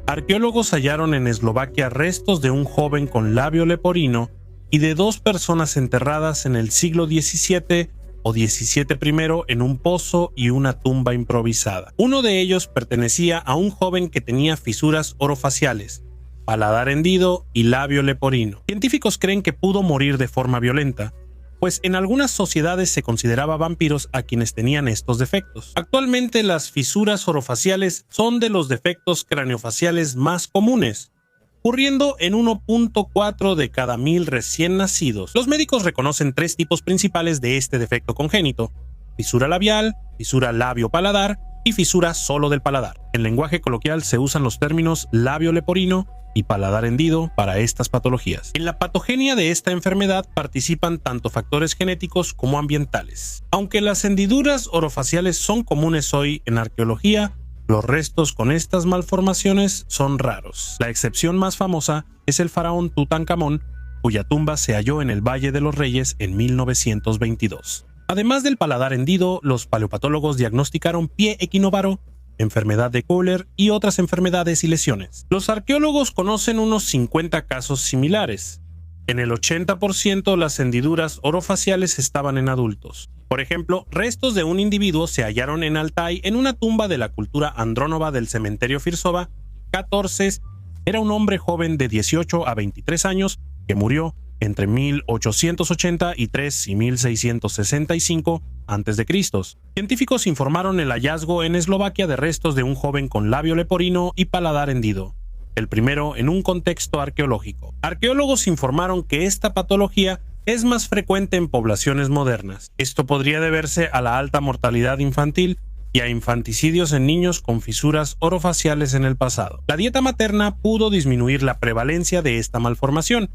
Arqueólogos hallaron en Eslovaquia restos de un joven con labio leporino y de 2 personas enterradas en el siglo XVII o XVII I en un pozo y una tumba improvisada. Uno de ellos pertenecía a un joven que tenía fisuras orofaciales, paladar hendido y labio leporino. Científicos creen que pudo morir de forma violenta, pues en algunas sociedades se consideraba vampiros a quienes tenían estos defectos. Actualmente las fisuras orofaciales son de los defectos craneofaciales más comunes, ocurriendo en 1.4 de cada 1000 recién nacidos. Los médicos reconocen 3 tipos principales de este defecto congénito: fisura labial, fisura labio-paladar y fisura solo del paladar. En lenguaje coloquial se usan los términos labio leporino y paladar hendido para estas patologías. En la patogenia de esta enfermedad participan tanto factores genéticos como ambientales. Aunque las hendiduras orofaciales son comunes hoy en arqueología, los restos con estas malformaciones son raros. La excepción más famosa es el faraón Tutankamón, cuya tumba se halló en el Valle de los Reyes en 1922. Además del paladar hendido, los paleopatólogos diagnosticaron pie equinovaro, enfermedad de Kohler y otras enfermedades y lesiones. Los arqueólogos conocen unos 50 casos similares. En el 80% las hendiduras orofaciales estaban en adultos. Por ejemplo, restos de un individuo se hallaron en Altai en una tumba de la cultura andrónova del cementerio Firsova. 14 era un hombre joven de 18 a 23 años que murió entre 1883 y 1665 a.C. Científicos informaron el hallazgo en Eslovaquia de restos de un joven con labio leporino y paladar hendido, el primero en un contexto arqueológico. Arqueólogos informaron que esta patología es más frecuente en poblaciones modernas. Esto podría deberse a la alta mortalidad infantil y a infanticidios en niños con fisuras orofaciales en el pasado. La dieta materna pudo disminuir la prevalencia de esta malformación.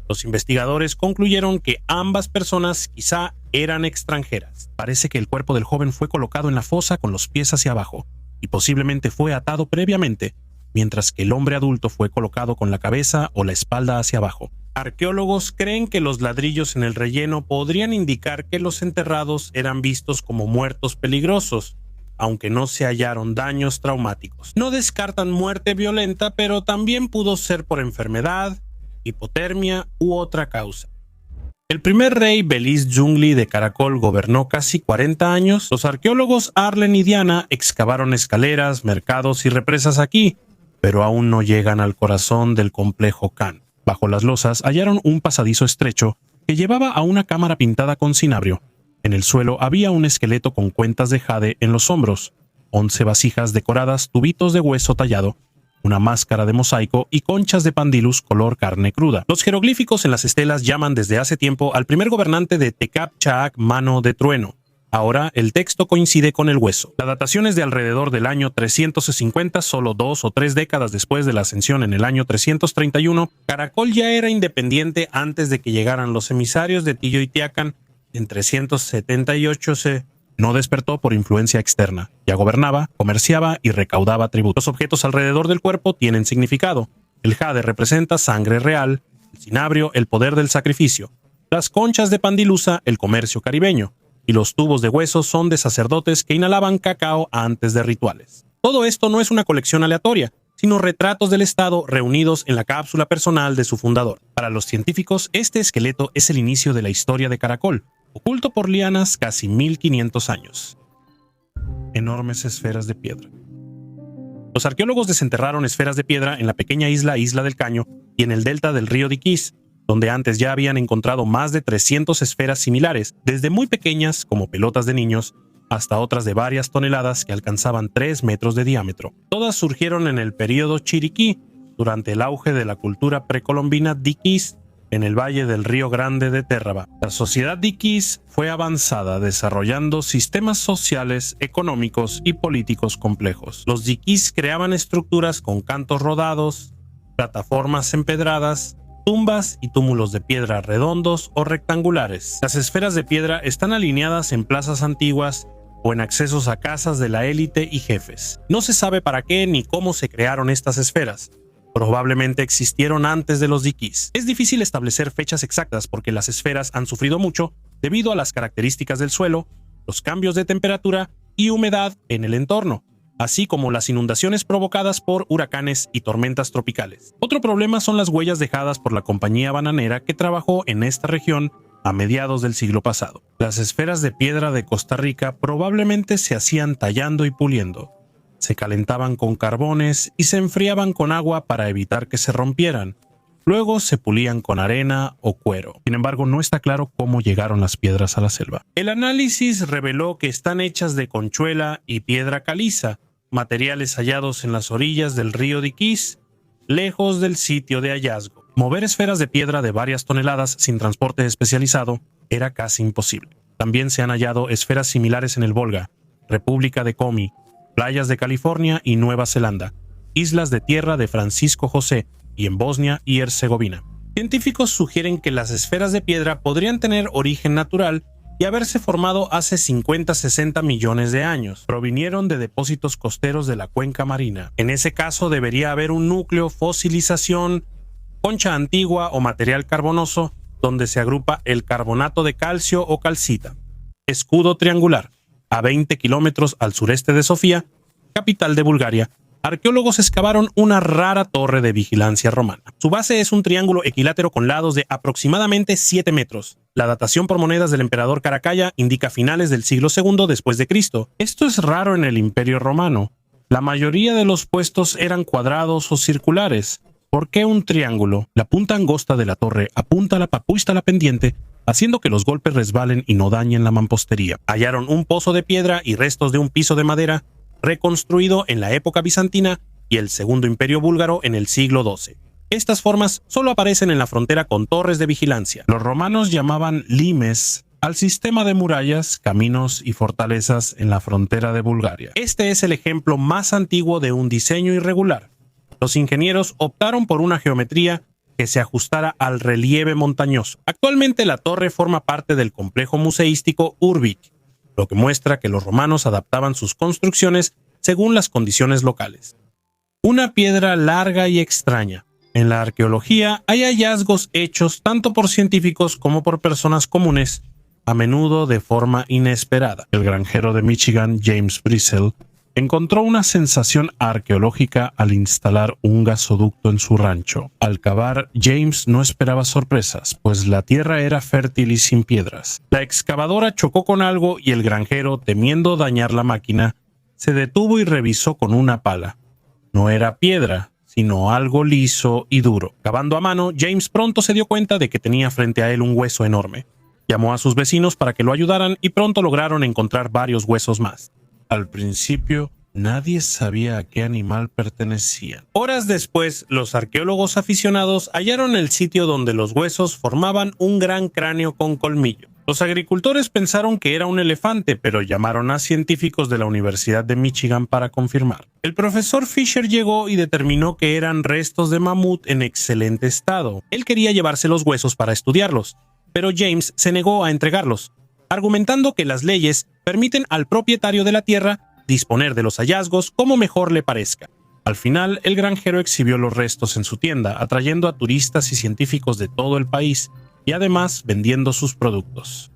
Los investigadores concluyeron que ambas personas quizá eran extranjeras. Parece que el cuerpo del joven fue colocado en la fosa con los pies hacia abajo y posiblemente fue atado previamente, mientras que el hombre adulto fue colocado con la cabeza o la espalda hacia abajo. Arqueólogos creen que los ladrillos en el relleno podrían indicar que los enterrados eran vistos como muertos peligrosos, aunque no se hallaron daños traumáticos. No descartan muerte violenta, pero también pudo ser por enfermedad, hipotermia u otra causa. El primer rey Belis Jungli de Karakol gobernó casi 40 años. Los arqueólogos Arlen y Diana excavaron escaleras, mercados y represas aquí, pero aún no llegan al corazón del complejo Khan. Bajo las losas hallaron un pasadizo estrecho que llevaba a una cámara pintada con cinabrio. En el suelo había un esqueleto con cuentas de jade en los hombros, 11 vasijas decoradas, tubitos de hueso tallado, una máscara de mosaico y conchas de pandilus color carne cruda. Los jeroglíficos en las estelas llaman desde hace tiempo al primer gobernante de Tekab Chaak Mano de Trueno. Ahora el texto coincide con el hueso. La datación es de alrededor del año 350, solo 2 o 3 décadas después de la ascensión en el año 331. Karakol ya era independiente antes de que llegaran los emisarios de Tiyotiacán. En 378 no despertó por influencia externa. Ya gobernaba, comerciaba y recaudaba tributos. Los objetos alrededor del cuerpo tienen significado. El jade representa sangre real, el cinabrio el poder del sacrificio, las conchas de pandilusa el comercio caribeño, y los tubos de hueso son de sacerdotes que inhalaban cacao antes de rituales. Todo esto no es una colección aleatoria, sino retratos del Estado reunidos en la cápsula personal de su fundador. Para los científicos, este esqueleto es el inicio de la historia de Karakol, oculto por lianas casi 1500 años. Enormes esferas de piedra. Los arqueólogos desenterraron esferas de piedra en la pequeña Isla del Caño y en el delta del río Diquís, donde antes ya habían encontrado más de 300 esferas similares, desde muy pequeñas como pelotas de niños, hasta otras de varias toneladas que alcanzaban 3 metros de diámetro. Todas surgieron en el período Chiriquí, durante el auge de la cultura precolombina Diquís, en el valle del Río Grande de Terraba. La sociedad Diquís fue avanzada, desarrollando sistemas sociales, económicos y políticos complejos. Los Diquís creaban estructuras con cantos rodados, plataformas empedradas, tumbas y túmulos de piedra redondos o rectangulares. Las esferas de piedra están alineadas en plazas antiguas o en accesos a casas de la élite y jefes. No se sabe para qué ni cómo se crearon estas esferas. Probablemente existieron antes de los diquís. Es difícil establecer fechas exactas porque las esferas han sufrido mucho debido a las características del suelo, los cambios de temperatura y humedad en el entorno, así como las inundaciones provocadas por huracanes y tormentas tropicales. Otro problema son las huellas dejadas por la compañía bananera que trabajó en esta región a mediados del siglo pasado. Las esferas de piedra de Costa Rica probablemente se hacían tallando y puliendo. Se calentaban con carbones y se enfriaban con agua para evitar que se rompieran. Luego se pulían con arena o cuero. Sin embargo, no está claro cómo llegaron las piedras a la selva. El análisis reveló que están hechas de conchuela y piedra caliza, materiales hallados en las orillas del río Diquís, lejos del sitio de hallazgo. Mover esferas de piedra de varias toneladas sin transporte especializado era casi imposible. También se han hallado esferas similares en el Volga, República de Komi, playas de California y Nueva Zelanda, islas de tierra de Francisco José y en Bosnia y Herzegovina. Científicos sugieren que las esferas de piedra podrían tener origen natural y haberse formado hace 50-60 millones de años. Provinieron de depósitos costeros de la cuenca marina. En ese caso debería haber un núcleo, fosilización, concha antigua o material carbonoso donde se agrupa el carbonato de calcio o calcita. Escudo triangular. A 20 kilómetros al sureste de Sofía, capital de Bulgaria, arqueólogos excavaron una rara torre de vigilancia romana. Su base es un triángulo equilátero con lados de aproximadamente 7 metros. La datación por monedas del emperador Caracalla indica finales del siglo II después de Cristo. Esto es raro en el Imperio Romano. La mayoría de los puestos eran cuadrados o circulares. ¿Por qué un triángulo? La punta angosta de la torre apunta a la papuista la pendiente, haciendo que los golpes resbalen y no dañen la mampostería. Hallaron un pozo de piedra y restos de un piso de madera reconstruido en la época bizantina y el Segundo Imperio Búlgaro en el siglo XII. Estas formas solo aparecen en la frontera con torres de vigilancia. Los romanos llamaban limes al sistema de murallas, caminos y fortalezas en la frontera de Bulgaria. Este es el ejemplo más antiguo de un diseño irregular. Los ingenieros optaron por una geometría que se ajustara al relieve montañoso. Actualmente la torre forma parte del complejo museístico Urbic, lo que muestra que los romanos adaptaban sus construcciones según las condiciones locales. Una piedra larga y extraña. En la arqueología hay hallazgos hechos tanto por científicos como por personas comunes, a menudo de forma inesperada. El granjero de Michigan, James Brissell, encontró una sensación arqueológica al instalar un gasoducto en su rancho. Al cavar, James no esperaba sorpresas, pues la tierra era fértil y sin piedras. La excavadora chocó con algo y el granjero, temiendo dañar la máquina, se detuvo y revisó con una pala. No era piedra, sino algo liso y duro. Cavando a mano, James pronto se dio cuenta de que tenía frente a él un hueso enorme. Llamó a sus vecinos para que lo ayudaran y pronto lograron encontrar varios huesos más. Al principio, nadie sabía a qué animal pertenecían. Horas después, los arqueólogos aficionados hallaron el sitio donde los huesos formaban un gran cráneo con colmillo. Los agricultores pensaron que era un elefante, pero llamaron a científicos de la Universidad de Michigan para confirmar. El profesor Fisher llegó y determinó que eran restos de mamut en excelente estado. Él quería llevarse los huesos para estudiarlos, pero James se negó a entregarlos, argumentando que las leyes permiten al propietario de la tierra disponer de los hallazgos como mejor le parezca. Al final, el granjero exhibió los restos en su tienda, atrayendo a turistas y científicos de todo el país, y además vendiendo sus productos.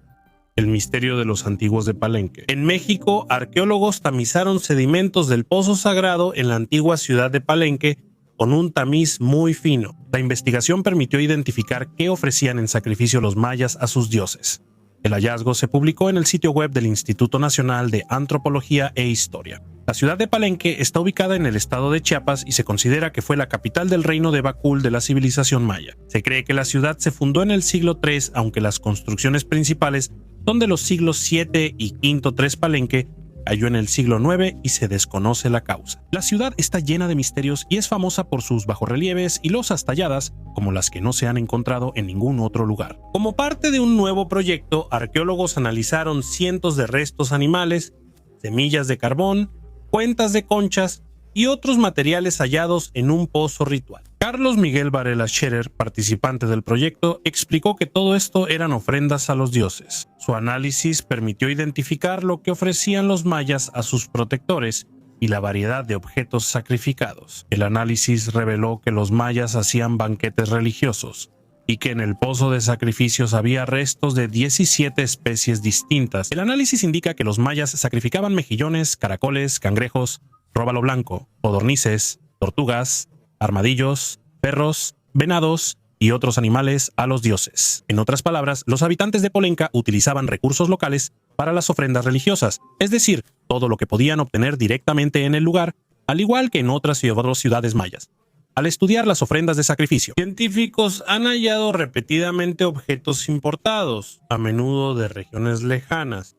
El misterio de los antiguos de Palenque. En México, arqueólogos tamizaron sedimentos del pozo sagrado en la antigua ciudad de Palenque con un tamiz muy fino. La investigación permitió identificar qué ofrecían en sacrificio los mayas a sus dioses. El hallazgo se publicó en el sitio web del Instituto Nacional de Antropología e Historia. La ciudad de Palenque está ubicada en el estado de Chiapas y se considera que fue la capital del reino de Bacul de la civilización maya. Se cree que la ciudad se fundó en el siglo III, aunque las construcciones principales son de los siglos VII y V. Palenque cayó en el siglo IX y se desconoce la causa. La ciudad está llena de misterios y es famosa por sus bajorrelieves y losas talladas, como las que no se han encontrado en ningún otro lugar. Como parte de un nuevo proyecto, arqueólogos analizaron cientos de restos animales, semillas de carbón, cuentas de conchas y otros materiales hallados en un pozo ritual. Carlos Miguel Varela Scherer, participante del proyecto, explicó que todo esto eran ofrendas a los dioses. Su análisis permitió identificar lo que ofrecían los mayas a sus protectores y la variedad de objetos sacrificados. El análisis reveló que los mayas hacían banquetes religiosos y que en el pozo de sacrificios había restos de 17 especies distintas. El análisis indica que los mayas sacrificaban mejillones, caracoles, cangrejos, róbalo blanco, codornices, tortugas, armadillos, perros, venados y otros animales a los dioses. En otras palabras, los habitantes de Polenca utilizaban recursos locales para las ofrendas religiosas, es decir, todo lo que podían obtener directamente en el lugar, al igual que en otras ciudades mayas. Al estudiar las ofrendas de sacrificio, científicos han hallado repetidamente objetos importados, a menudo de regiones lejanas.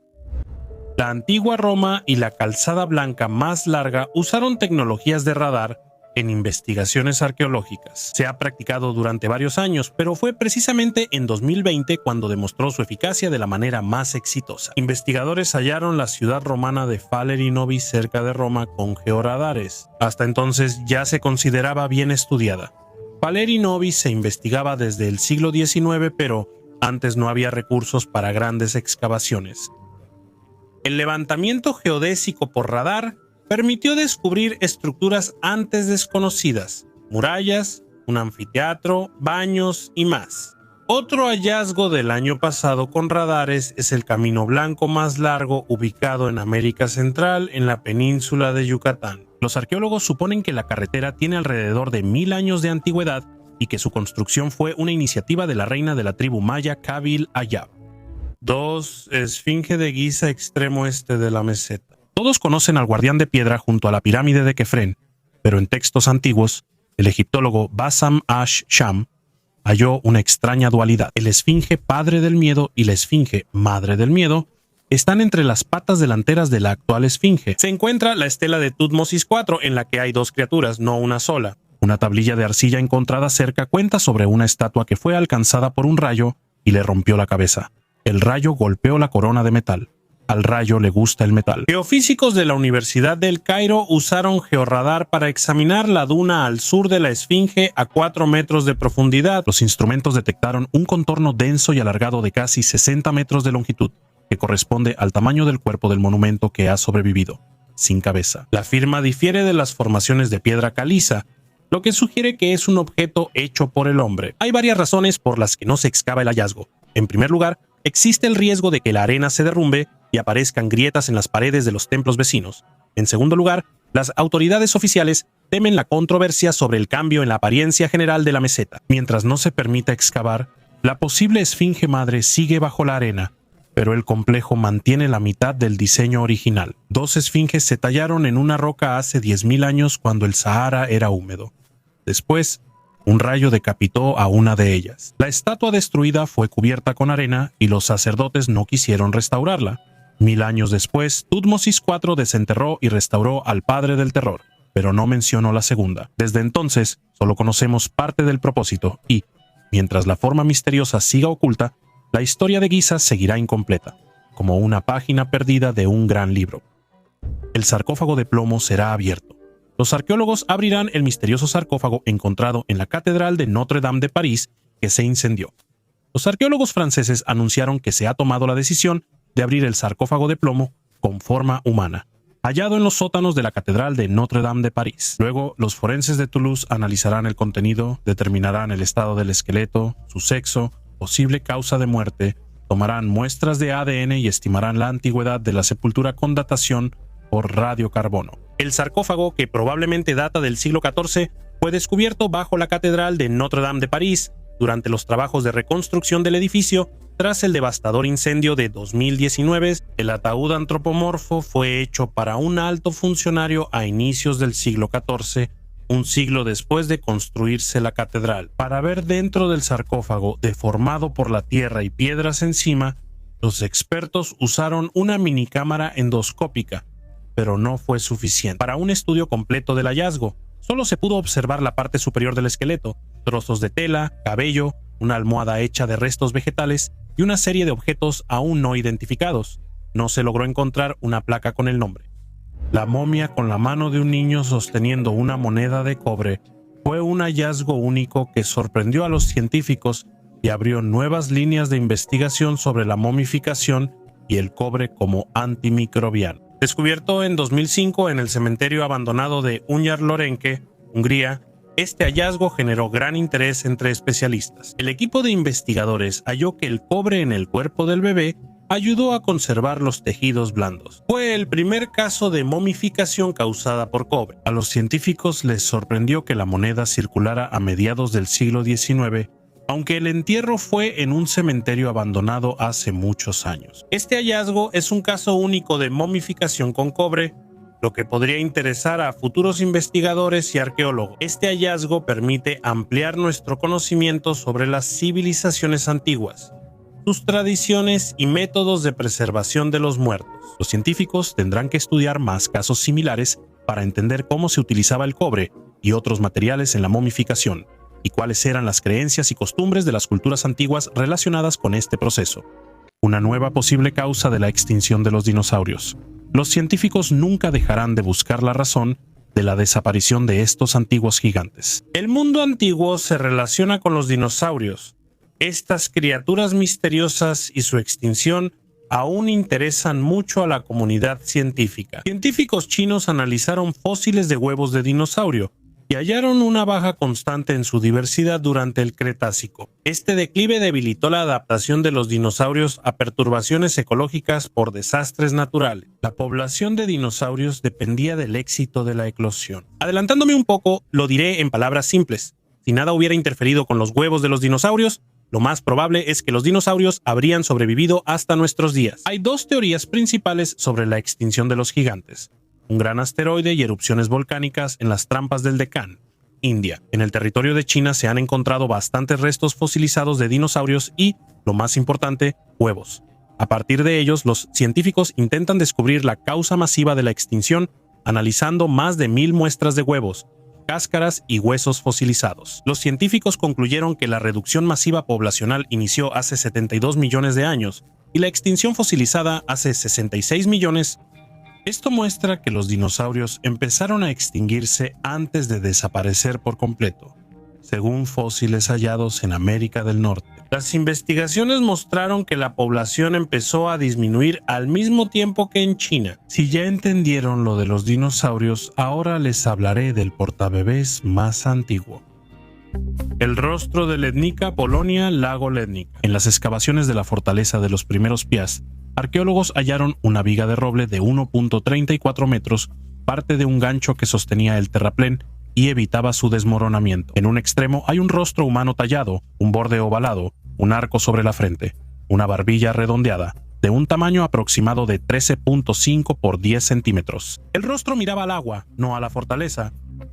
La antigua Roma y la calzada blanca más larga usaron tecnologías de radar en investigaciones arqueológicas. Se ha practicado durante varios años, pero fue precisamente en 2020 cuando demostró su eficacia de la manera más exitosa. Investigadores hallaron la ciudad romana de Falerii Novi cerca de Roma con georadares. Hasta entonces ya se consideraba bien estudiada. Falerii Novi se investigaba desde el siglo XIX, pero antes no había recursos para grandes excavaciones. El levantamiento geodésico por radar permitió descubrir estructuras antes desconocidas, murallas, un anfiteatro, baños y más. Otro hallazgo del año pasado con radares es el Camino Blanco más largo ubicado en América Central, en la península de Yucatán. Los arqueólogos suponen que la carretera tiene alrededor de 1000 años de antigüedad y que su construcción fue una iniciativa de la reina de la tribu maya Kabil Ayab. 2. Esfinge de Giza, extremo este de la meseta. Todos conocen al guardián de piedra junto a la pirámide de Kefren, pero en textos antiguos, el egiptólogo Bassam Ash-Sham halló una extraña dualidad. El esfinge padre del miedo y la esfinge madre del miedo están entre las patas delanteras de la actual esfinge. Se encuentra la estela de Tutmosis IV, en la que hay dos criaturas, no una sola. Una tablilla de arcilla encontrada cerca cuenta sobre una estatua que fue alcanzada por un rayo y le rompió la cabeza. El rayo golpeó la corona de metal. Al rayo le gusta el metal. Geofísicos de la Universidad del Cairo usaron georradar para examinar la duna al sur de la esfinge a 4 metros de profundidad. Los instrumentos detectaron un contorno denso y alargado de casi 60 metros de longitud, que corresponde al tamaño del cuerpo del monumento que ha sobrevivido, sin cabeza. La firma difiere de las formaciones de piedra caliza, lo que sugiere que es un objeto hecho por el hombre. Hay varias razones por las que no se excava el hallazgo. En primer lugar, existe el riesgo de que la arena se derrumbe y aparezcan grietas en las paredes de los templos vecinos. En segundo lugar, las autoridades oficiales temen la controversia sobre el cambio en la apariencia general de la meseta. Mientras no se permita excavar, la posible esfinge madre sigue bajo la arena, pero el complejo mantiene la mitad del diseño original. 2 esfinges se tallaron en una roca hace 10.000 años cuando el Sahara era húmedo. Después, un rayo decapitó a una de ellas. La estatua destruida fue cubierta con arena y los sacerdotes no quisieron restaurarla. 1000 años después, Tutmosis IV desenterró y restauró al padre del terror, pero no mencionó la segunda. Desde entonces, solo conocemos parte del propósito y, mientras la forma misteriosa siga oculta, la historia de Giza seguirá incompleta, como una página perdida de un gran libro. El sarcófago de plomo será abierto. Los arqueólogos abrirán el misterioso sarcófago encontrado en la Catedral de Notre Dame de París, que se incendió. Los arqueólogos franceses anunciaron que se ha tomado la decisión de abrir el sarcófago de plomo con forma humana, hallado en los sótanos de la Catedral de Notre Dame de París. Luego, los forenses de Toulouse analizarán el contenido, determinarán el estado del esqueleto, su sexo, posible causa de muerte, tomarán muestras de ADN y estimarán la antigüedad de la sepultura con datación por radiocarbono. El sarcófago, que probablemente data del siglo XIV, fue descubierto bajo la Catedral de Notre Dame de París durante los trabajos de reconstrucción del edificio Tras el devastador incendio de 2019, el ataúd antropomorfo fue hecho para un alto funcionario a inicios del siglo XIV, un siglo después de construirse la catedral. Para ver dentro del sarcófago, deformado por la tierra y piedras encima, los expertos usaron una minicámara endoscópica, pero no fue suficiente. Para un estudio completo del hallazgo, solo se pudo observar la parte superior del esqueleto, trozos de tela, cabello, una almohada hecha de restos vegetales y una serie de objetos aún no identificados. No se logró encontrar una placa con el nombre. La momia con la mano de un niño sosteniendo una moneda de cobre fue un hallazgo único que sorprendió a los científicos y abrió nuevas líneas de investigación sobre la momificación y el cobre como antimicrobiano. Descubierto en 2005 en el cementerio abandonado de Ungern-Lorenke, Hungría, este hallazgo generó gran interés entre especialistas. El equipo de investigadores halló que el cobre en el cuerpo del bebé ayudó a conservar los tejidos blandos. Fue el primer caso de momificación causada por cobre. A los científicos les sorprendió que la moneda circulara a mediados del siglo XIX, aunque el entierro fue en un cementerio abandonado hace muchos años. Este hallazgo es un caso único de momificación con cobre, lo que podría interesar a futuros investigadores y arqueólogos. Este hallazgo permite ampliar nuestro conocimiento sobre las civilizaciones antiguas, sus tradiciones y métodos de preservación de los muertos. Los científicos tendrán que estudiar más casos similares para entender cómo se utilizaba el cobre y otros materiales en la momificación, y cuáles eran las creencias y costumbres de las culturas antiguas relacionadas con este proceso. Una nueva posible causa de la extinción de los dinosaurios. Los científicos nunca dejarán de buscar la razón de la desaparición de estos antiguos gigantes. El mundo antiguo se relaciona con los dinosaurios. Estas criaturas misteriosas y su extinción aún interesan mucho a la comunidad científica. Científicos chinos analizaron fósiles de huevos de dinosaurio y hallaron una baja constante en su diversidad durante el Cretácico. Este declive debilitó la adaptación de los dinosaurios a perturbaciones ecológicas por desastres naturales. La población de dinosaurios dependía del éxito de la eclosión. Adelantándome un poco, lo diré en palabras simples. Si nada hubiera interferido con los huevos de los dinosaurios, lo más probable es que los dinosaurios habrían sobrevivido hasta nuestros días. Hay dos teorías principales sobre la extinción de los gigantes: un gran asteroide y erupciones volcánicas en las trampas del Deccan, India. En el territorio de China se han encontrado bastantes restos fosilizados de dinosaurios y, lo más importante, huevos. A partir de ellos, los científicos intentan descubrir la causa masiva de la extinción analizando más de 1000 muestras de huevos, cáscaras y huesos fosilizados. Los científicos concluyeron que la reducción masiva poblacional inició hace 72 millones de años y la extinción fosilizada hace 66 millones. Esto muestra que los dinosaurios empezaron a extinguirse antes de desaparecer por completo, según fósiles hallados en América del Norte. Las investigaciones mostraron que la población empezó a disminuir al mismo tiempo que en China. Si ya entendieron lo de los dinosaurios, ahora les hablaré del portabebés más antiguo. El rostro de Lednica, Polonia, lago Lednica. En las excavaciones de la fortaleza de los primeros Piast, arqueólogos hallaron una viga de roble de 1.34 metros, parte de un gancho que sostenía el terraplén y evitaba su desmoronamiento. En un extremo hay un rostro humano tallado, un borde ovalado, un arco sobre la frente, una barbilla redondeada, de un tamaño aproximado de 13.5 por 10 centímetros. El rostro miraba al agua, no a la fortaleza.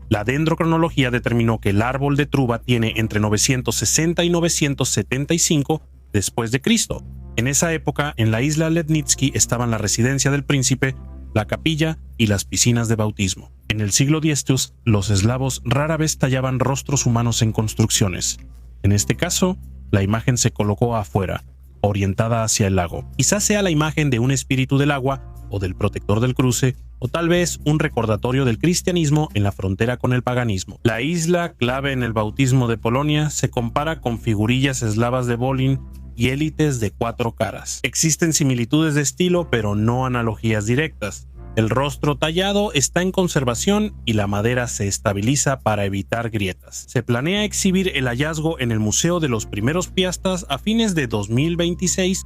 La dendrocronología determinó que el árbol de Truba tiene entre 960 y 975 después de Cristo. En esa época, en la isla Lednicki estaban la residencia del príncipe, la capilla y las piscinas de bautismo. En el siglo X, los eslavos rara vez tallaban rostros humanos en construcciones. En este caso, la imagen se colocó afuera, orientada hacia el lago. Quizás sea la imagen de un espíritu del agua o del protector del cruce, o tal vez un recordatorio del cristianismo en la frontera con el paganismo. La isla, clave en el bautismo de Polonia, se compara con figurillas eslavas de Volin y élites de 4 caras. Existen similitudes de estilo, pero no analogías directas. El rostro tallado está en conservación y la madera se estabiliza para evitar grietas. Se planea exhibir el hallazgo en el Museo de los Primeros Piastas a fines de 2026.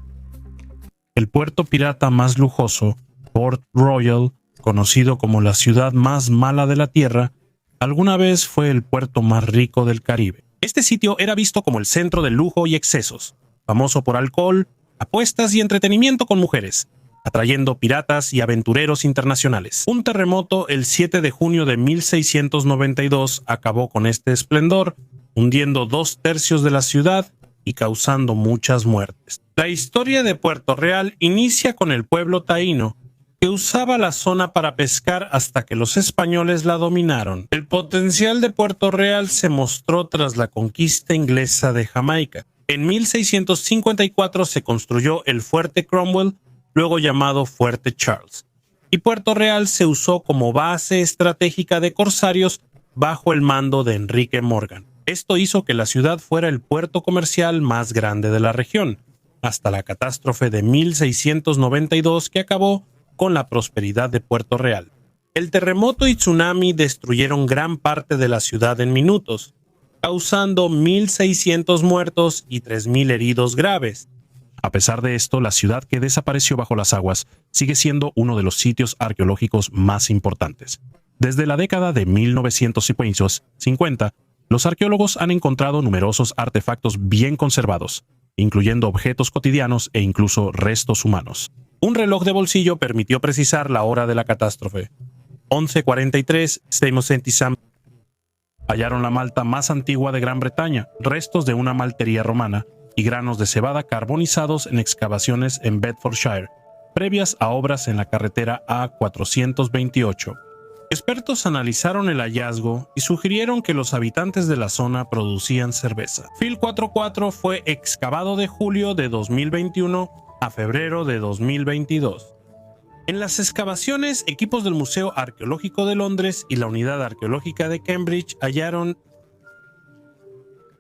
El puerto pirata más lujoso, Port Royal, conocido como la ciudad más mala de la Tierra, alguna vez fue el puerto más rico del Caribe. Este sitio era visto como el centro del lujo y excesos. famoso por alcohol, apuestas y entretenimiento con mujeres, atrayendo piratas y aventureros internacionales. Un terremoto el 7 de junio de 1692 acabó con este esplendor, hundiendo 2/3 de la ciudad y causando muchas muertes. La historia de Puerto Real inicia con el pueblo taíno, que usaba la zona para pescar hasta que los españoles la dominaron. El potencial de Puerto Real se mostró tras la conquista inglesa de Jamaica. En 1654 se construyó el Fuerte Cromwell, luego llamado Fuerte Charles, y Puerto Real se usó como base estratégica de corsarios bajo el mando de Enrique Morgan. Esto hizo que la ciudad fuera el puerto comercial más grande de la región, hasta la catástrofe de 1692 que acabó con la prosperidad de Puerto Real. El terremoto y tsunami destruyeron gran parte de la ciudad en minutos, causando 1.600 muertos y 3.000 heridos graves. A pesar de esto, la ciudad que desapareció bajo las aguas sigue siendo uno de los sitios arqueológicos más importantes. Desde la década de 1950, los arqueólogos han encontrado numerosos artefactos bien conservados, incluyendo objetos cotidianos e incluso restos humanos. Un reloj de bolsillo permitió precisar la hora de la catástrofe. 11:43, Stamos en Tizam. Hallaron la malta más antigua de Gran Bretaña, restos de una maltería romana y granos de cebada carbonizados en excavaciones en Bedfordshire, previas a obras en la carretera A428. Expertos analizaron el hallazgo y sugirieron que los habitantes de la zona producían cerveza. Phil 44 fue excavado de julio de 2021 a febrero de 2022. En las excavaciones, equipos del Museo Arqueológico de Londres y la Unidad Arqueológica de Cambridge hallaron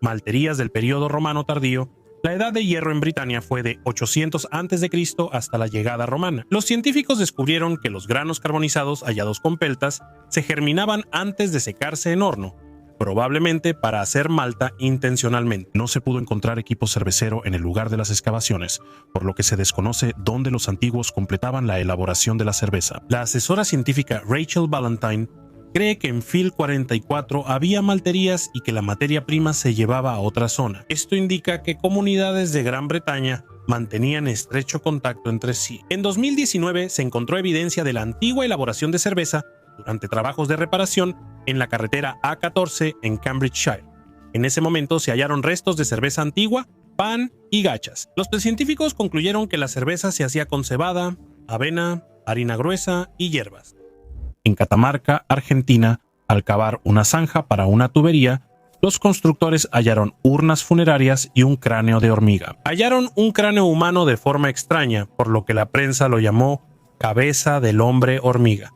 malterías del periodo romano tardío. La edad de hierro en Britania fue de 800 a.C. hasta la llegada romana. Los científicos descubrieron que los granos carbonizados hallados con peltas se germinaban antes de secarse en horno, probablemente para hacer malta intencionalmente. No se pudo encontrar equipo cervecero en el lugar de las excavaciones, por lo que se desconoce dónde los antiguos completaban la elaboración de la cerveza. La asesora científica Rachel Ballantyne cree que en Phil 44 había malterías y que la materia prima se llevaba a otra zona. Esto indica que comunidades de Gran Bretaña mantenían estrecho contacto entre sí. En 2019 se encontró evidencia de la antigua elaboración de cerveza durante trabajos de reparación en la carretera A14 en Cambridgeshire. En ese momento se hallaron restos de cerveza antigua, pan y gachas. Los científicos concluyeron que la cerveza se hacía con cebada, avena, harina gruesa y hierbas. En Catamarca, Argentina, al cavar una zanja para una tubería, los constructores hallaron urnas funerarias y un cráneo de hormiga. Hallaron un cráneo humano de forma extraña, por lo que la prensa lo llamó cabeza del hombre hormiga.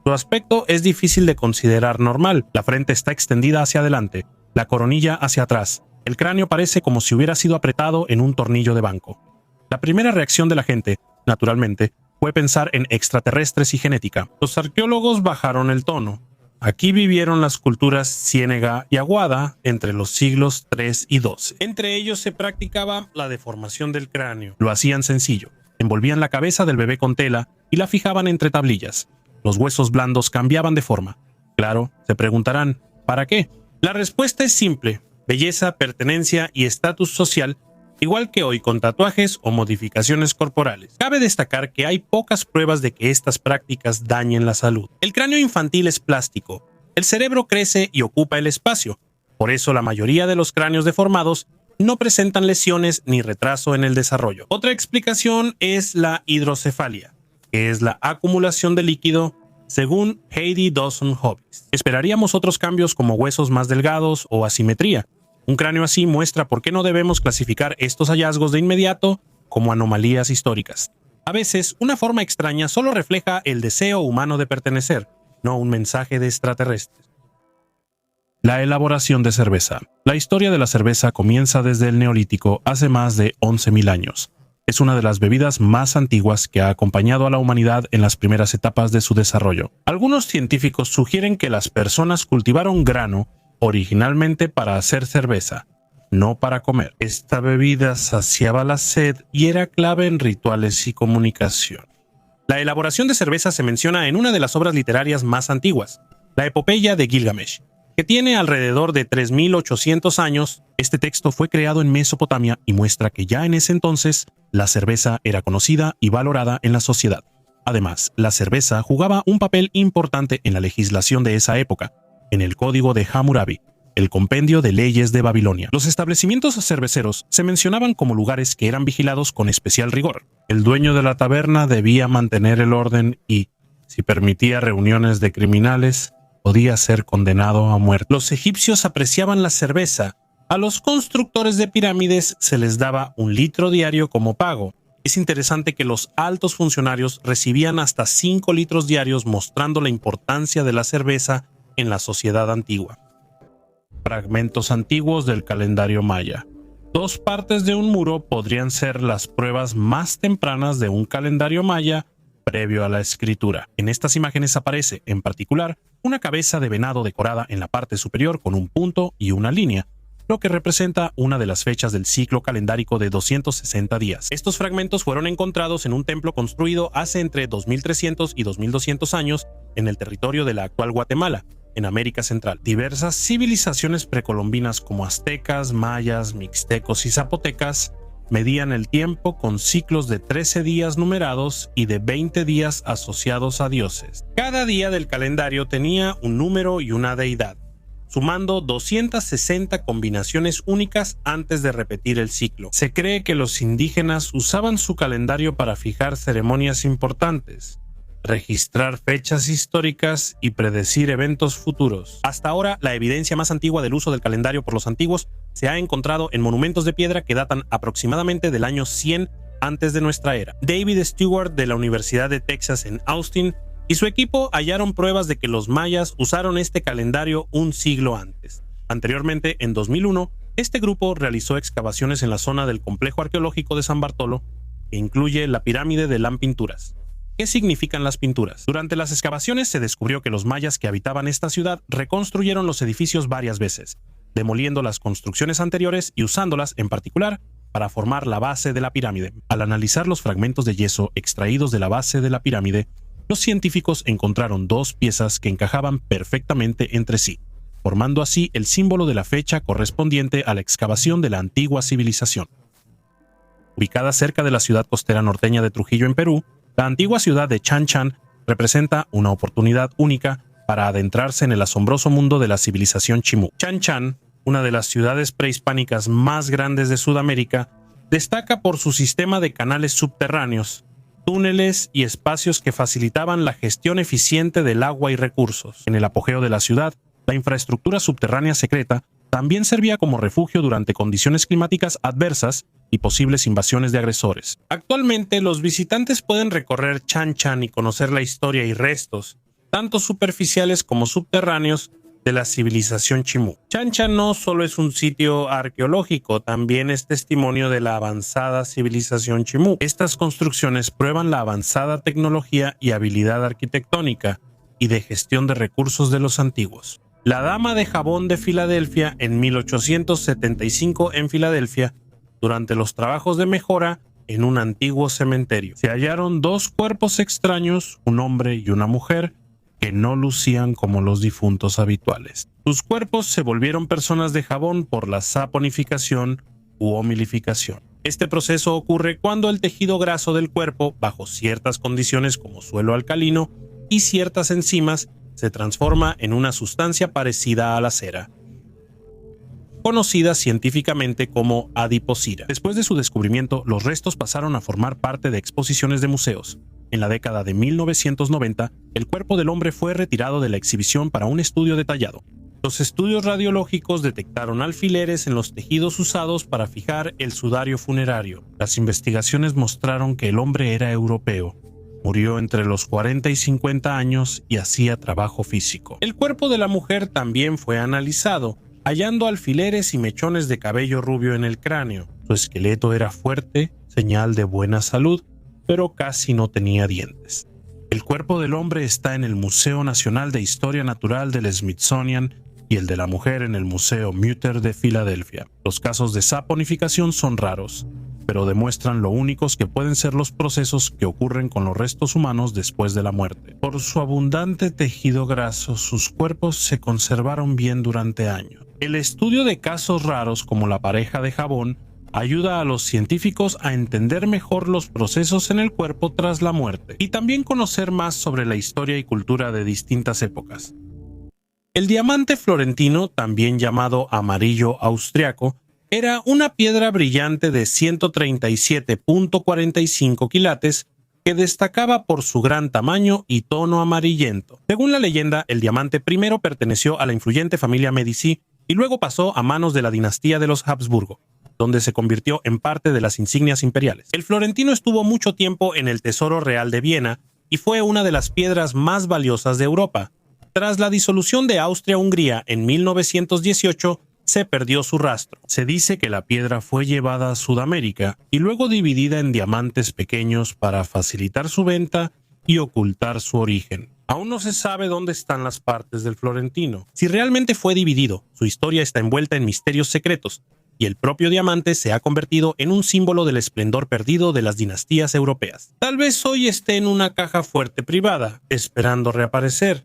Su aspecto es difícil de considerar normal. La frente está extendida hacia adelante, la coronilla hacia atrás. El cráneo parece como si hubiera sido apretado en un tornillo de banco. La primera reacción de la gente, naturalmente, fue pensar en extraterrestres y genética. Los arqueólogos bajaron el tono. Aquí vivieron las culturas Ciénega y Aguada entre los siglos III y XII. Entre ellos se practicaba la deformación del cráneo. Lo hacían sencillo. Envolvían la cabeza del bebé con tela y la fijaban entre tablillas. Los huesos blandos cambiaban de forma. Claro, se preguntarán, ¿para qué? La respuesta es simple: belleza, pertenencia y estatus social, igual que hoy con tatuajes o modificaciones corporales. Cabe destacar que hay pocas pruebas de que estas prácticas dañen la salud. El cráneo infantil es plástico. El cerebro crece y ocupa el espacio. Por eso la mayoría de los cráneos deformados no presentan lesiones ni retraso en el desarrollo. Otra explicación es la hidrocefalia, que es la acumulación de líquido, según Heidi Dawson-Hobbs. Esperaríamos otros cambios como huesos más delgados o asimetría. Un cráneo así muestra por qué no debemos clasificar estos hallazgos de inmediato como anomalías históricas. A veces, una forma extraña solo refleja el deseo humano de pertenecer, no un mensaje de extraterrestres. La elaboración de cerveza. La historia de la cerveza comienza desde el Neolítico hace más de 11.000 años. Es una de las bebidas más antiguas que ha acompañado a la humanidad en las primeras etapas de su desarrollo. Algunos científicos sugieren que las personas cultivaron grano originalmente para hacer cerveza, no para comer. Esta bebida saciaba la sed y era clave en rituales y comunicación. La elaboración de cerveza se menciona en una de las obras literarias más antiguas, la Epopeya de Gilgamesh, que tiene alrededor de 3.800 años. Este texto fue creado en Mesopotamia y muestra que ya en ese entonces la cerveza era conocida y valorada en la sociedad. Además, la cerveza jugaba un papel importante en la legislación de esa época, en el Código de Hammurabi, el compendio de leyes de Babilonia. Los establecimientos cerveceros se mencionaban como lugares que eran vigilados con especial rigor. El dueño de la taberna debía mantener el orden y, si permitía reuniones de criminales, podía ser condenado a muerte. Los egipcios apreciaban la cerveza. A los constructores de pirámides se les daba 1 litro diario como pago. Es interesante que los altos funcionarios recibían hasta 5 litros diarios, mostrando la importancia de la cerveza en la sociedad antigua. Fragmentos antiguos del calendario maya. 2 partes de un muro podrían ser las pruebas más tempranas de un calendario maya previo a la escritura. En estas imágenes aparece, en particular, una cabeza de venado decorada en la parte superior con un punto y una línea, lo que representa una de las fechas del ciclo calendárico de 260 días. Estos fragmentos fueron encontrados en un templo construido hace entre 2300 y 2200 años en el territorio de la actual Guatemala, en América Central. Diversas civilizaciones precolombinas como aztecas, mayas, mixtecos y zapotecas medían el tiempo con ciclos de 13 días numerados y de 20 días asociados a dioses. Cada día del calendario tenía un número y una deidad, sumando 260 combinaciones únicas antes de repetir el ciclo. Se cree que los indígenas usaban su calendario para fijar ceremonias importantes, registrar fechas históricas y predecir eventos futuros. Hasta ahora, la evidencia más antigua del uso del calendario por los antiguos se ha encontrado en monumentos de piedra que datan aproximadamente del año 100 antes de nuestra era. David Stewart de la Universidad de Texas en Austin y su equipo hallaron pruebas de que los mayas usaron este calendario un siglo antes. Anteriormente, en 2001, este grupo realizó excavaciones en la zona del complejo arqueológico de San Bartolo, que incluye la pirámide de Lam Pinturas. ¿Qué significan las pinturas? Durante las excavaciones se descubrió que los mayas que habitaban esta ciudad reconstruyeron los edificios varias veces, demoliendo las construcciones anteriores y usándolas, en particular, para formar la base de la pirámide. Al analizar los fragmentos de yeso extraídos de la base de la pirámide, los científicos encontraron 2 piezas que encajaban perfectamente entre sí, formando así el símbolo de la fecha correspondiente a la excavación de la antigua civilización. Ubicada cerca de la ciudad costera norteña de Trujillo en Perú, la antigua ciudad de Chan Chan representa una oportunidad única para adentrarse en el asombroso mundo de la civilización Chimú. Chan Chan, una de las ciudades prehispánicas más grandes de Sudamérica, destaca por su sistema de canales subterráneos, túneles y espacios que facilitaban la gestión eficiente del agua y recursos. En el apogeo de la ciudad, la infraestructura subterránea secreta también servía como refugio durante condiciones climáticas adversas y posibles invasiones de agresores. Actualmente, los visitantes pueden recorrer Chan Chan y conocer la historia y restos, tanto superficiales como subterráneos, de la civilización Chimú. Chan Chan no solo es un sitio arqueológico, también es testimonio de la avanzada civilización Chimú. Estas construcciones prueban la avanzada tecnología y habilidad arquitectónica y de gestión de recursos de los antiguos. La Dama de Jabón de Filadelfia en 1875 en Filadelfia, durante los trabajos de mejora en un antiguo cementerio. Se hallaron 2 cuerpos extraños, un hombre y una mujer, que no lucían como los difuntos habituales. Sus cuerpos se volvieron personas de jabón por la saponificación u homilificación. Este proceso ocurre cuando el tejido graso del cuerpo, bajo ciertas condiciones como suelo alcalino y ciertas enzimas, se transforma en una sustancia parecida a la cera, conocida científicamente como adiposira. Después de su descubrimiento, los restos pasaron a formar parte de exposiciones de museos. En la década de 1990, el cuerpo del hombre fue retirado de la exhibición para un estudio detallado. Los estudios radiológicos detectaron alfileres en los tejidos usados para fijar el sudario funerario. Las investigaciones mostraron que el hombre era europeo. Murió entre los 40 y 50 años y hacía trabajo físico. El cuerpo de la mujer también fue analizado, hallando alfileres y mechones de cabello rubio en el cráneo. Su esqueleto era fuerte, señal de buena salud, pero casi no tenía dientes. El cuerpo del hombre está en el Museo Nacional de Historia Natural del Smithsonian y el de la mujer en el Museo Mutter de Filadelfia. Los casos de saponificación son raros, pero demuestran lo únicos que pueden ser los procesos que ocurren con los restos humanos después de la muerte. Por su abundante tejido graso, sus cuerpos se conservaron bien durante años. El estudio de casos raros como la pareja de jabón ayuda a los científicos a entender mejor los procesos en el cuerpo tras la muerte y también conocer más sobre la historia y cultura de distintas épocas. El diamante florentino, también llamado amarillo austriaco, era una piedra brillante de 137.45 quilates que destacaba por su gran tamaño y tono amarillento. Según la leyenda, el diamante primero perteneció a la influyente familia Medici y luego pasó a manos de la dinastía de los Habsburgo, donde se convirtió en parte de las insignias imperiales. El florentino estuvo mucho tiempo en el Tesoro Real de Viena y fue una de las piedras más valiosas de Europa. Tras la disolución de Austria-Hungría en 1918, se perdió su rastro. Se dice que la piedra fue llevada a Sudamérica y luego dividida en diamantes pequeños para facilitar su venta y ocultar su origen. Aún no se sabe dónde están las partes del florentino. Si realmente fue dividido, su historia está envuelta en misterios secretos, y el propio diamante se ha convertido en un símbolo del esplendor perdido de las dinastías europeas. Tal vez hoy esté en una caja fuerte privada, esperando reaparecer.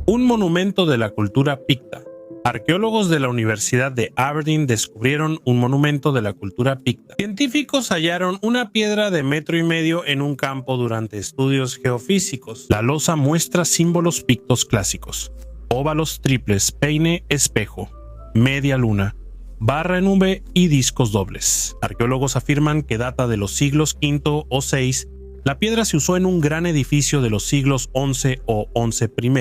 Un monumento de la cultura picta. Arqueólogos de la Universidad de Aberdeen descubrieron un monumento de la cultura picta. Científicos hallaron una piedra de 1,5 metros en un campo durante estudios geofísicos. La losa muestra símbolos pictos clásicos: óvalos triples, peine, espejo, media luna, barra en V y discos dobles. Arqueólogos afirman que data de los siglos V o VI. La piedra se usó en un gran edificio de los siglos XI o XI I,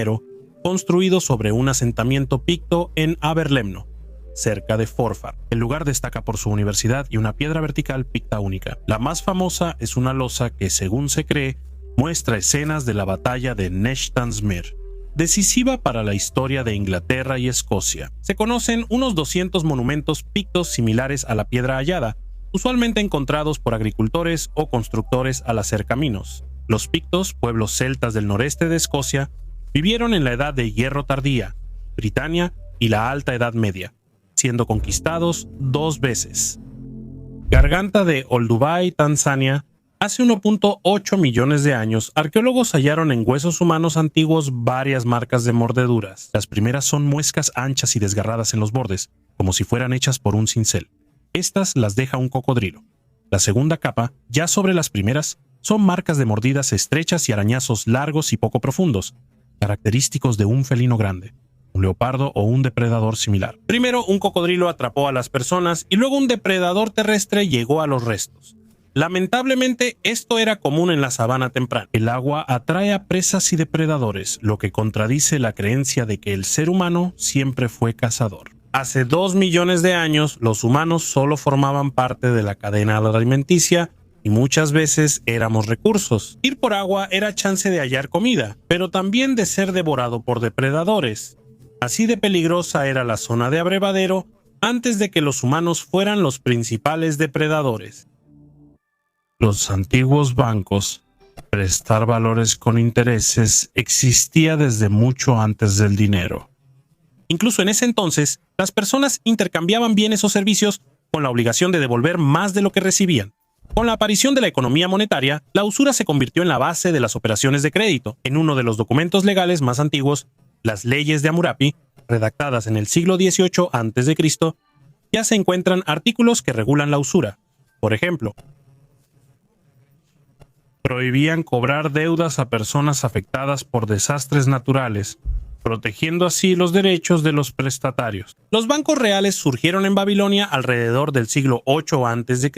construido sobre un asentamiento picto en Aberlemno, cerca de Forfar. El lugar destaca por su universidad y una piedra vertical picta única. La más famosa es una losa que, según se cree, muestra escenas de la batalla de Nechtansmere, decisiva para la historia de Inglaterra y Escocia. Se conocen unos 200 monumentos pictos similares a la piedra hallada, usualmente encontrados por agricultores o constructores al hacer caminos. Los pictos, pueblos celtas del noreste de Escocia, vivieron en la Edad de Hierro tardía, Britania y la Alta Edad Media, siendo conquistados 2 veces. Garganta de Olduvai, Tanzania. Hace 1.8 millones de años, arqueólogos hallaron en huesos humanos antiguos varias marcas de mordeduras. Las primeras son muescas anchas y desgarradas en los bordes, como si fueran hechas por un cincel. Estas las deja un cocodrilo. La segunda capa, ya sobre las primeras, son marcas de mordidas estrechas y arañazos largos y poco profundos, característicos de un felino grande, un leopardo o un depredador similar. Primero, un cocodrilo atrapó a las personas y luego un depredador terrestre llegó a los restos. Lamentablemente, esto era común en la sabana temprana. El agua atrae a presas y depredadores, lo que contradice la creencia de que el ser humano siempre fue cazador. Hace 2 millones de años, los humanos solo formaban parte de la cadena alimenticia y muchas veces éramos recursos. Ir por agua era chance de hallar comida, pero también de ser devorado por depredadores. Así de peligrosa era la zona de abrevadero antes de que los humanos fueran los principales depredadores. Los antiguos bancos, prestar valores con intereses, existía desde mucho antes del dinero. Incluso en ese entonces, las personas intercambiaban bienes o servicios con la obligación de devolver más de lo que recibían. Con la aparición de la economía monetaria, la usura se convirtió en la base de las operaciones de crédito. En uno de los documentos legales más antiguos, las leyes de Hammurabi, redactadas en el siglo XVIII a.C., ya se encuentran artículos que regulan la usura. Por ejemplo, prohibían cobrar deudas a personas afectadas por desastres naturales, protegiendo así los derechos de los prestatarios. Los bancos reales surgieron en Babilonia alrededor del siglo VIII a.C.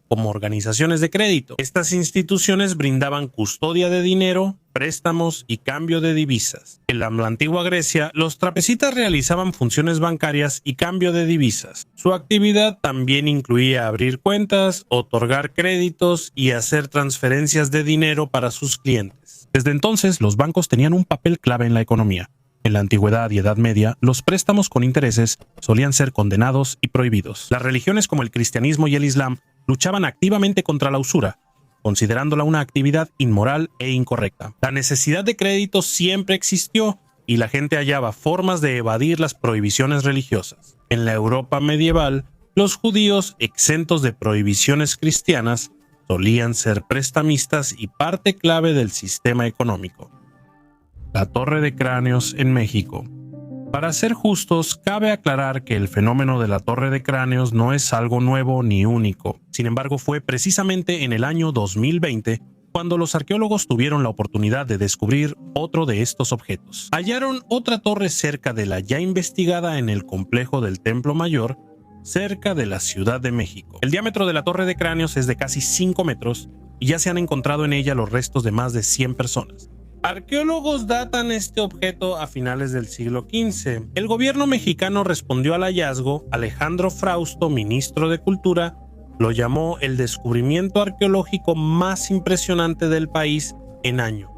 como organizaciones de crédito. Estas instituciones brindaban custodia de dinero, préstamos y cambio de divisas. En la antigua Grecia, los trapecitas realizaban funciones bancarias y cambio de divisas. Su actividad también incluía abrir cuentas, otorgar créditos y hacer transferencias de dinero para sus clientes. Desde entonces, los bancos tenían un papel clave en la economía. En la antigüedad y Edad Media, los préstamos con intereses solían ser condenados y prohibidos. Las religiones como el cristianismo y el islam luchaban activamente contra la usura, considerándola una actividad inmoral e incorrecta. La necesidad de crédito siempre existió y la gente hallaba formas de evadir las prohibiciones religiosas. En la Europa medieval, Los judíos, exentos de prohibiciones cristianas, solían ser prestamistas y parte clave del sistema económico. La Torre de Cráneos en México. Para ser justos, cabe aclarar que el fenómeno de la Torre de Cráneos no es algo nuevo ni único. Sin embargo, fue precisamente en el año 2020 cuando los arqueólogos tuvieron la oportunidad de descubrir otro de estos objetos. Hallaron otra torre cerca de la ya investigada en el complejo del Templo Mayor, cerca de la Ciudad de México. El diámetro de la Torre de Cráneos es de casi 5 metros y ya se han encontrado en ella los restos de más de 100 personas. Arqueólogos datan este objeto a finales del siglo XV. El gobierno mexicano respondió al hallazgo. Alejandro Frausto, ministro de Cultura, lo llamó el descubrimiento arqueológico más impresionante del país en años.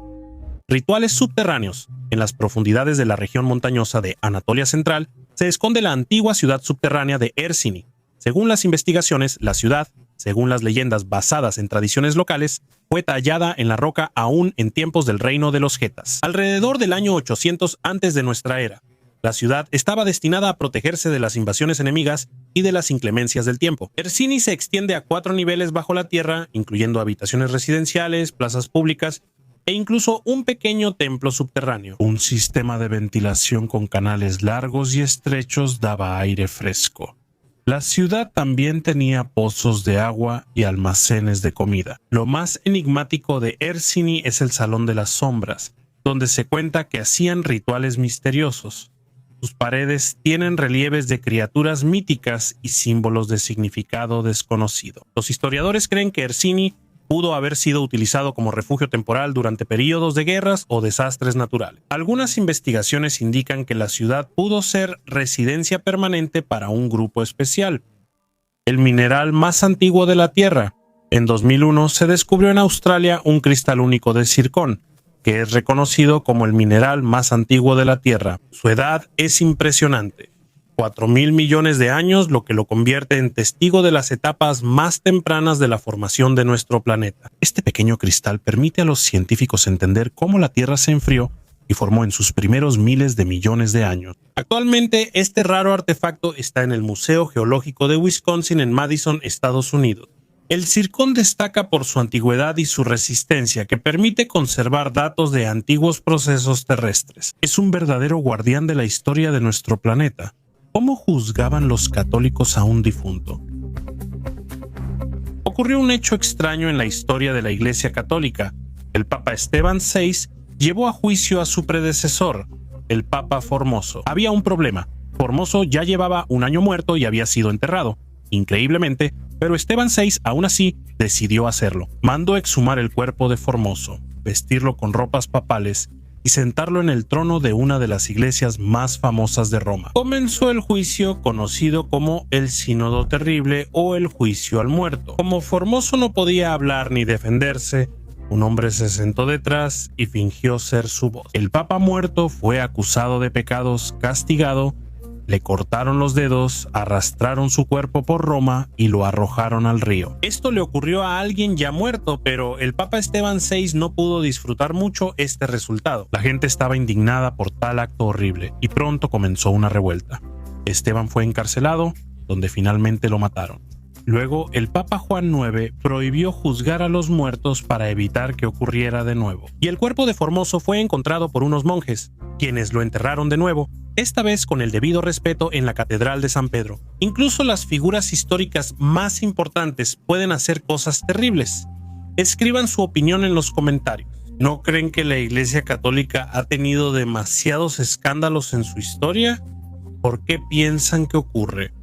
Rituales subterráneos. En las profundidades de la región montañosa de Anatolia Central se esconde la antigua ciudad subterránea de Ersini. Según las investigaciones, la ciudad, según las leyendas basadas en tradiciones locales, fue tallada en la roca aún en tiempos del reino de los Getas. Alrededor del año 800 antes de nuestra era, la ciudad estaba destinada a protegerse de las invasiones enemigas y de las inclemencias del tiempo. Ersini se extiende a 4 niveles bajo la tierra, incluyendo habitaciones residenciales, plazas públicas e incluso un pequeño templo subterráneo. Un sistema de ventilación con canales largos y estrechos daba aire fresco. La ciudad también tenía pozos de agua y almacenes de comida. Lo más enigmático de Ersini es el Salón de las Sombras, donde se cuenta que hacían rituales misteriosos. Sus paredes tienen relieves de criaturas míticas y símbolos de significado desconocido. Los historiadores creen que Ersini pudo haber sido utilizado como refugio temporal durante períodos de guerras o desastres naturales. Algunas investigaciones indican que la ciudad pudo ser residencia permanente para un grupo especial. El mineral más antiguo de la Tierra. En 2001 se descubrió en Australia un cristal único de zircón, que es reconocido como el mineral más antiguo de la Tierra. Su edad es impresionante. 4.000 millones de años, lo que lo convierte en testigo de las etapas más tempranas de la formación de nuestro planeta. Este pequeño cristal permite a los científicos entender cómo la Tierra se enfrió y formó en sus primeros miles de millones de años. Actualmente, este raro artefacto está en el Museo Geológico de Wisconsin en Madison, Estados Unidos. El zircón destaca por su antigüedad y su resistencia, que permite conservar datos de antiguos procesos terrestres. Es un verdadero guardián de la historia de nuestro planeta. ¿Cómo juzgaban los católicos a un difunto? Ocurrió un hecho extraño en la historia de la Iglesia Católica. El Papa Esteban VI llevó a juicio a su predecesor, el Papa Formoso. Había un problema. Formoso ya llevaba un año muerto y había sido enterrado. Increíblemente, pero Esteban VI aún así decidió hacerlo. Mandó exhumar el cuerpo de Formoso, vestirlo con ropas papales y sentarlo en el trono de una de las iglesias más famosas de Roma. Comenzó el juicio conocido como el Sínodo Terrible o el Juicio al Muerto. Como Formoso no podía hablar ni defenderse, un hombre se sentó detrás y fingió ser su voz. El Papa muerto fue acusado de pecados, castigado, le cortaron los dedos, arrastraron su cuerpo por Roma y lo arrojaron al río. Esto le ocurrió a alguien ya muerto, pero el Papa Esteban VI no pudo disfrutar mucho este resultado. La gente estaba indignada por tal acto horrible y pronto comenzó una revuelta. Esteban fue encarcelado, donde finalmente lo mataron. Luego, el Papa Juan IX prohibió juzgar a los muertos para evitar que ocurriera de nuevo. Y el cuerpo de Formoso fue encontrado por unos monjes, quienes lo enterraron de nuevo, esta vez con el debido respeto en la Catedral de San Pedro. Incluso las figuras históricas más importantes pueden hacer cosas terribles. Escriban su opinión en los comentarios. ¿No creen que la Iglesia Católica ha tenido demasiados escándalos en su historia? ¿Por qué piensan que ocurre?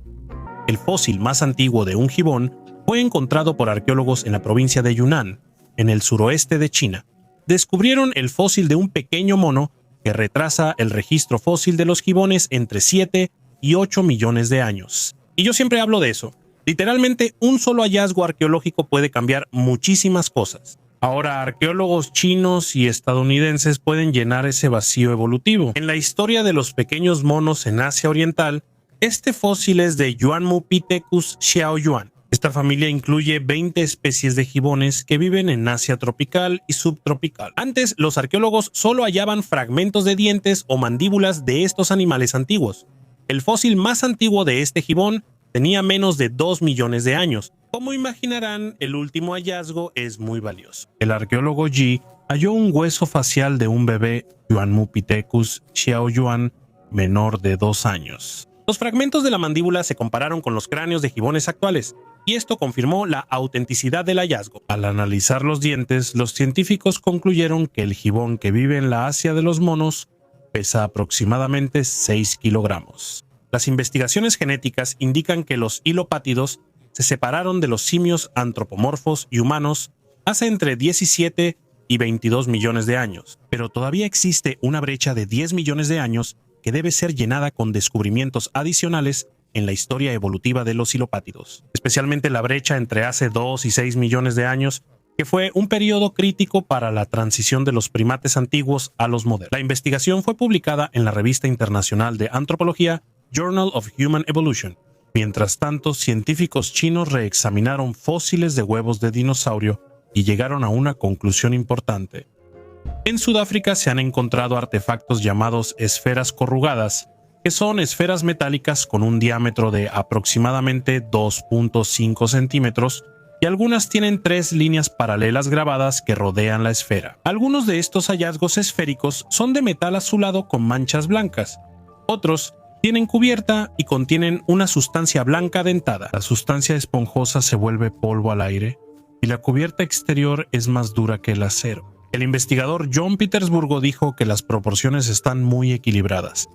El fósil más antiguo de un gibón fue encontrado por arqueólogos en la provincia de Yunnan, en el suroeste de China. Descubrieron el fósil de un pequeño mono que retrasa el registro fósil de los gibones entre 7 y 8 millones de años. Y yo siempre hablo de eso. Literalmente, un solo hallazgo arqueológico puede cambiar muchísimas cosas. Ahora, arqueólogos chinos y estadounidenses pueden llenar ese vacío evolutivo. En la historia de los pequeños monos en Asia Oriental, este fósil es de Yuanmupithecus xiaoyuan. Esta familia incluye 20 especies de gibones que viven en Asia tropical y subtropical. Antes, los arqueólogos solo hallaban fragmentos de dientes o mandíbulas de estos animales antiguos. El fósil más antiguo de este gibón tenía menos de 2 millones de años. Como imaginarán, el último hallazgo es muy valioso. El arqueólogo Yi halló un hueso facial de un bebé Yuanmupithecus xiaoyuan menor de 2 años. Los fragmentos de la mandíbula se compararon con los cráneos de gibones actuales, y esto confirmó la autenticidad del hallazgo. Al analizar los dientes, los científicos concluyeron que el gibón que vive en la Asia de los monos pesa aproximadamente 6 kilogramos. Las investigaciones genéticas indican que los hilopátidos se separaron de los simios antropomorfos y humanos hace entre 17 y 22 millones de años, pero todavía existe una brecha de 10 millones de años que debe ser llenada con descubrimientos adicionales en la historia evolutiva de los hilopátidos, especialmente la brecha entre hace 2 y 6 millones de años, que fue un periodo crítico para la transición de los primates antiguos a los modernos. La investigación fue publicada en la revista internacional de antropología Journal of Human Evolution. Mientras tanto, científicos chinos reexaminaron fósiles de huevos de dinosaurio y llegaron a una conclusión importante. En Sudáfrica se han encontrado artefactos llamados esferas corrugadas, que son esferas metálicas con un diámetro de aproximadamente 2.5 centímetros y algunas tienen 3 líneas paralelas grabadas que rodean la esfera. Algunos de estos hallazgos esféricos son de metal azulado con manchas blancas. Otros tienen cubierta y contienen una sustancia blanca dentada. La sustancia esponjosa se vuelve polvo al aire y la cubierta exterior es más dura que el acero. El investigador John Petersburgo dijo que las proporciones están muy equilibradas.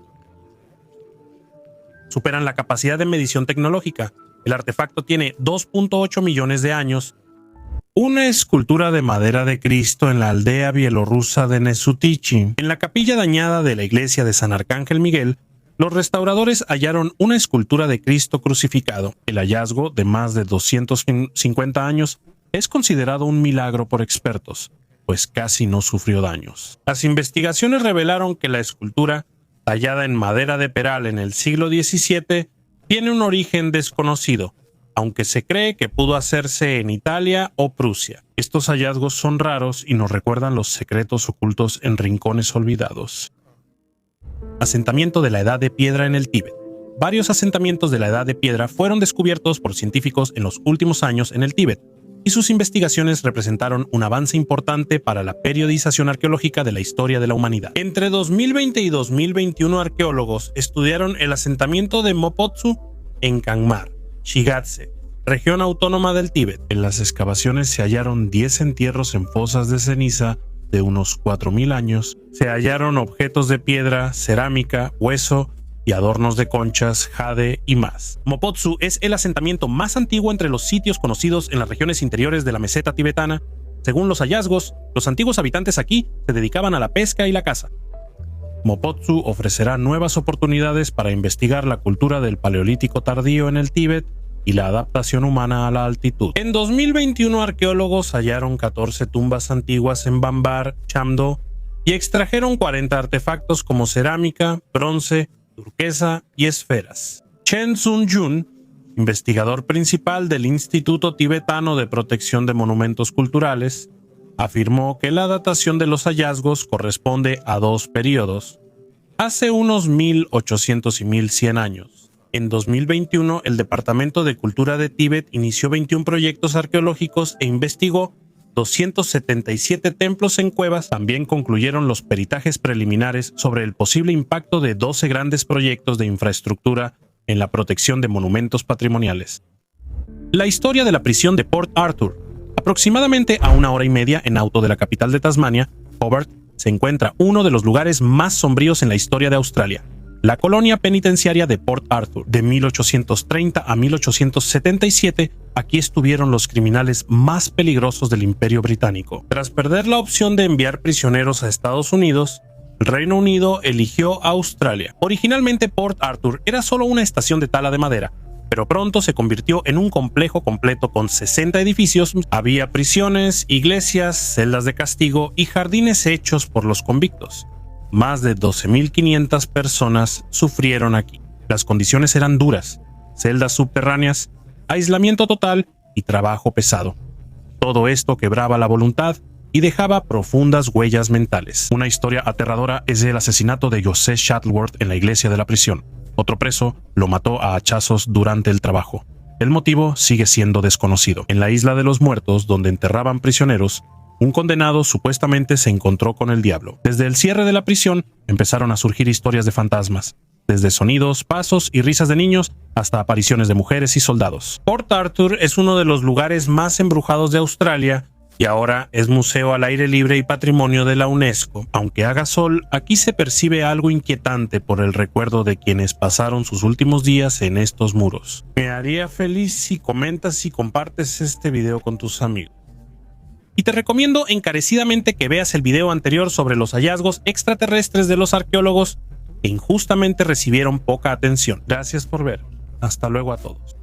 Superan la capacidad de medición tecnológica. El artefacto tiene 2.8 millones de años. Una escultura de madera de Cristo en la aldea bielorrusa de Nesutichi. En la capilla dañada de la iglesia de San Arcángel Miguel, los restauradores hallaron una escultura de Cristo crucificado. El hallazgo, de más de 250 años, es considerado un milagro por expertos, pues casi no sufrió daños. Las investigaciones revelaron que la escultura, tallada en madera de peral en el siglo XVII, tiene un origen desconocido, aunque se cree que pudo hacerse en Italia o Prusia. Estos hallazgos son raros y nos recuerdan los secretos ocultos en rincones olvidados. Asentamiento de la Edad de Piedra en el Tíbet. Varios asentamientos de la Edad de Piedra fueron descubiertos por científicos en los últimos años en el Tíbet, y sus investigaciones representaron un avance importante para la periodización arqueológica de la historia de la humanidad. Entre 2020 y 2021, arqueólogos estudiaron el asentamiento de Mopotsu en Kanmar, Shigatse, región autónoma del Tíbet. En las excavaciones se hallaron 10 entierros en fosas de ceniza de unos 4.000 años. Se hallaron objetos de piedra, cerámica, hueso y adornos de conchas, jade y más. Mopotsu es el asentamiento más antiguo entre los sitios conocidos en las regiones interiores de la meseta tibetana. Según los hallazgos, los antiguos habitantes aquí se dedicaban a la pesca y la caza. Mopotsu ofrecerá nuevas oportunidades para investigar la cultura del Paleolítico tardío en el Tíbet y la adaptación humana a la altitud. En 2021, arqueólogos hallaron 14 tumbas antiguas en Bambar, Chamdo, y extrajeron 40 artefactos como cerámica, bronce, turquesa y esferas. Chen Sun-jun, investigador principal del Instituto Tibetano de Protección de Monumentos Culturales, afirmó que la datación de los hallazgos corresponde a 2 periodos, hace unos 1800 y 1100 años. En 2021, el Departamento de Cultura de Tíbet inició 21 proyectos arqueológicos e investigó 277 templos en cuevas. También concluyeron los peritajes preliminares sobre el posible impacto de 12 grandes proyectos de infraestructura en la protección de monumentos patrimoniales. La historia de la prisión de Port Arthur. Aproximadamente a 1 hora y media en auto de la capital de Tasmania, Hobart, se encuentra uno de los lugares más sombríos en la historia de Australia. La colonia penitenciaria de Port Arthur. De 1830 a 1877, aquí estuvieron los criminales más peligrosos del Imperio Británico. Tras perder la opción de enviar prisioneros a Estados Unidos, el Reino Unido eligió a Australia. Originalmente Port Arthur era solo una estación de tala de madera, pero pronto se convirtió en un complejo completo con 60 edificios. Había prisiones, iglesias, celdas de castigo y jardines hechos por los convictos. Más de 12.500 personas sufrieron aquí. Las condiciones eran duras: celdas subterráneas, aislamiento total y trabajo pesado. Todo esto quebraba la voluntad y dejaba profundas huellas mentales. Una historia aterradora es el asesinato de Joseph Shuttleworth en la iglesia de la prisión. Otro preso lo mató a hachazos durante el trabajo. El motivo sigue siendo desconocido. En la isla de los muertos, donde enterraban prisioneros, un condenado supuestamente se encontró con el diablo. Desde el cierre de la prisión empezaron a surgir historias de fantasmas, desde sonidos, pasos y risas de niños hasta apariciones de mujeres y soldados. Port Arthur es uno de los lugares más embrujados de Australia y ahora es museo al aire libre y patrimonio de la UNESCO. Aunque haga sol, aquí se percibe algo inquietante por el recuerdo de quienes pasaron sus últimos días en estos muros. Me haría feliz si comentas y compartes este video con tus amigos. Y te recomiendo encarecidamente que veas el video anterior sobre los hallazgos extraterrestres de los arqueólogos que injustamente recibieron poca atención. Gracias por ver. Hasta luego a todos.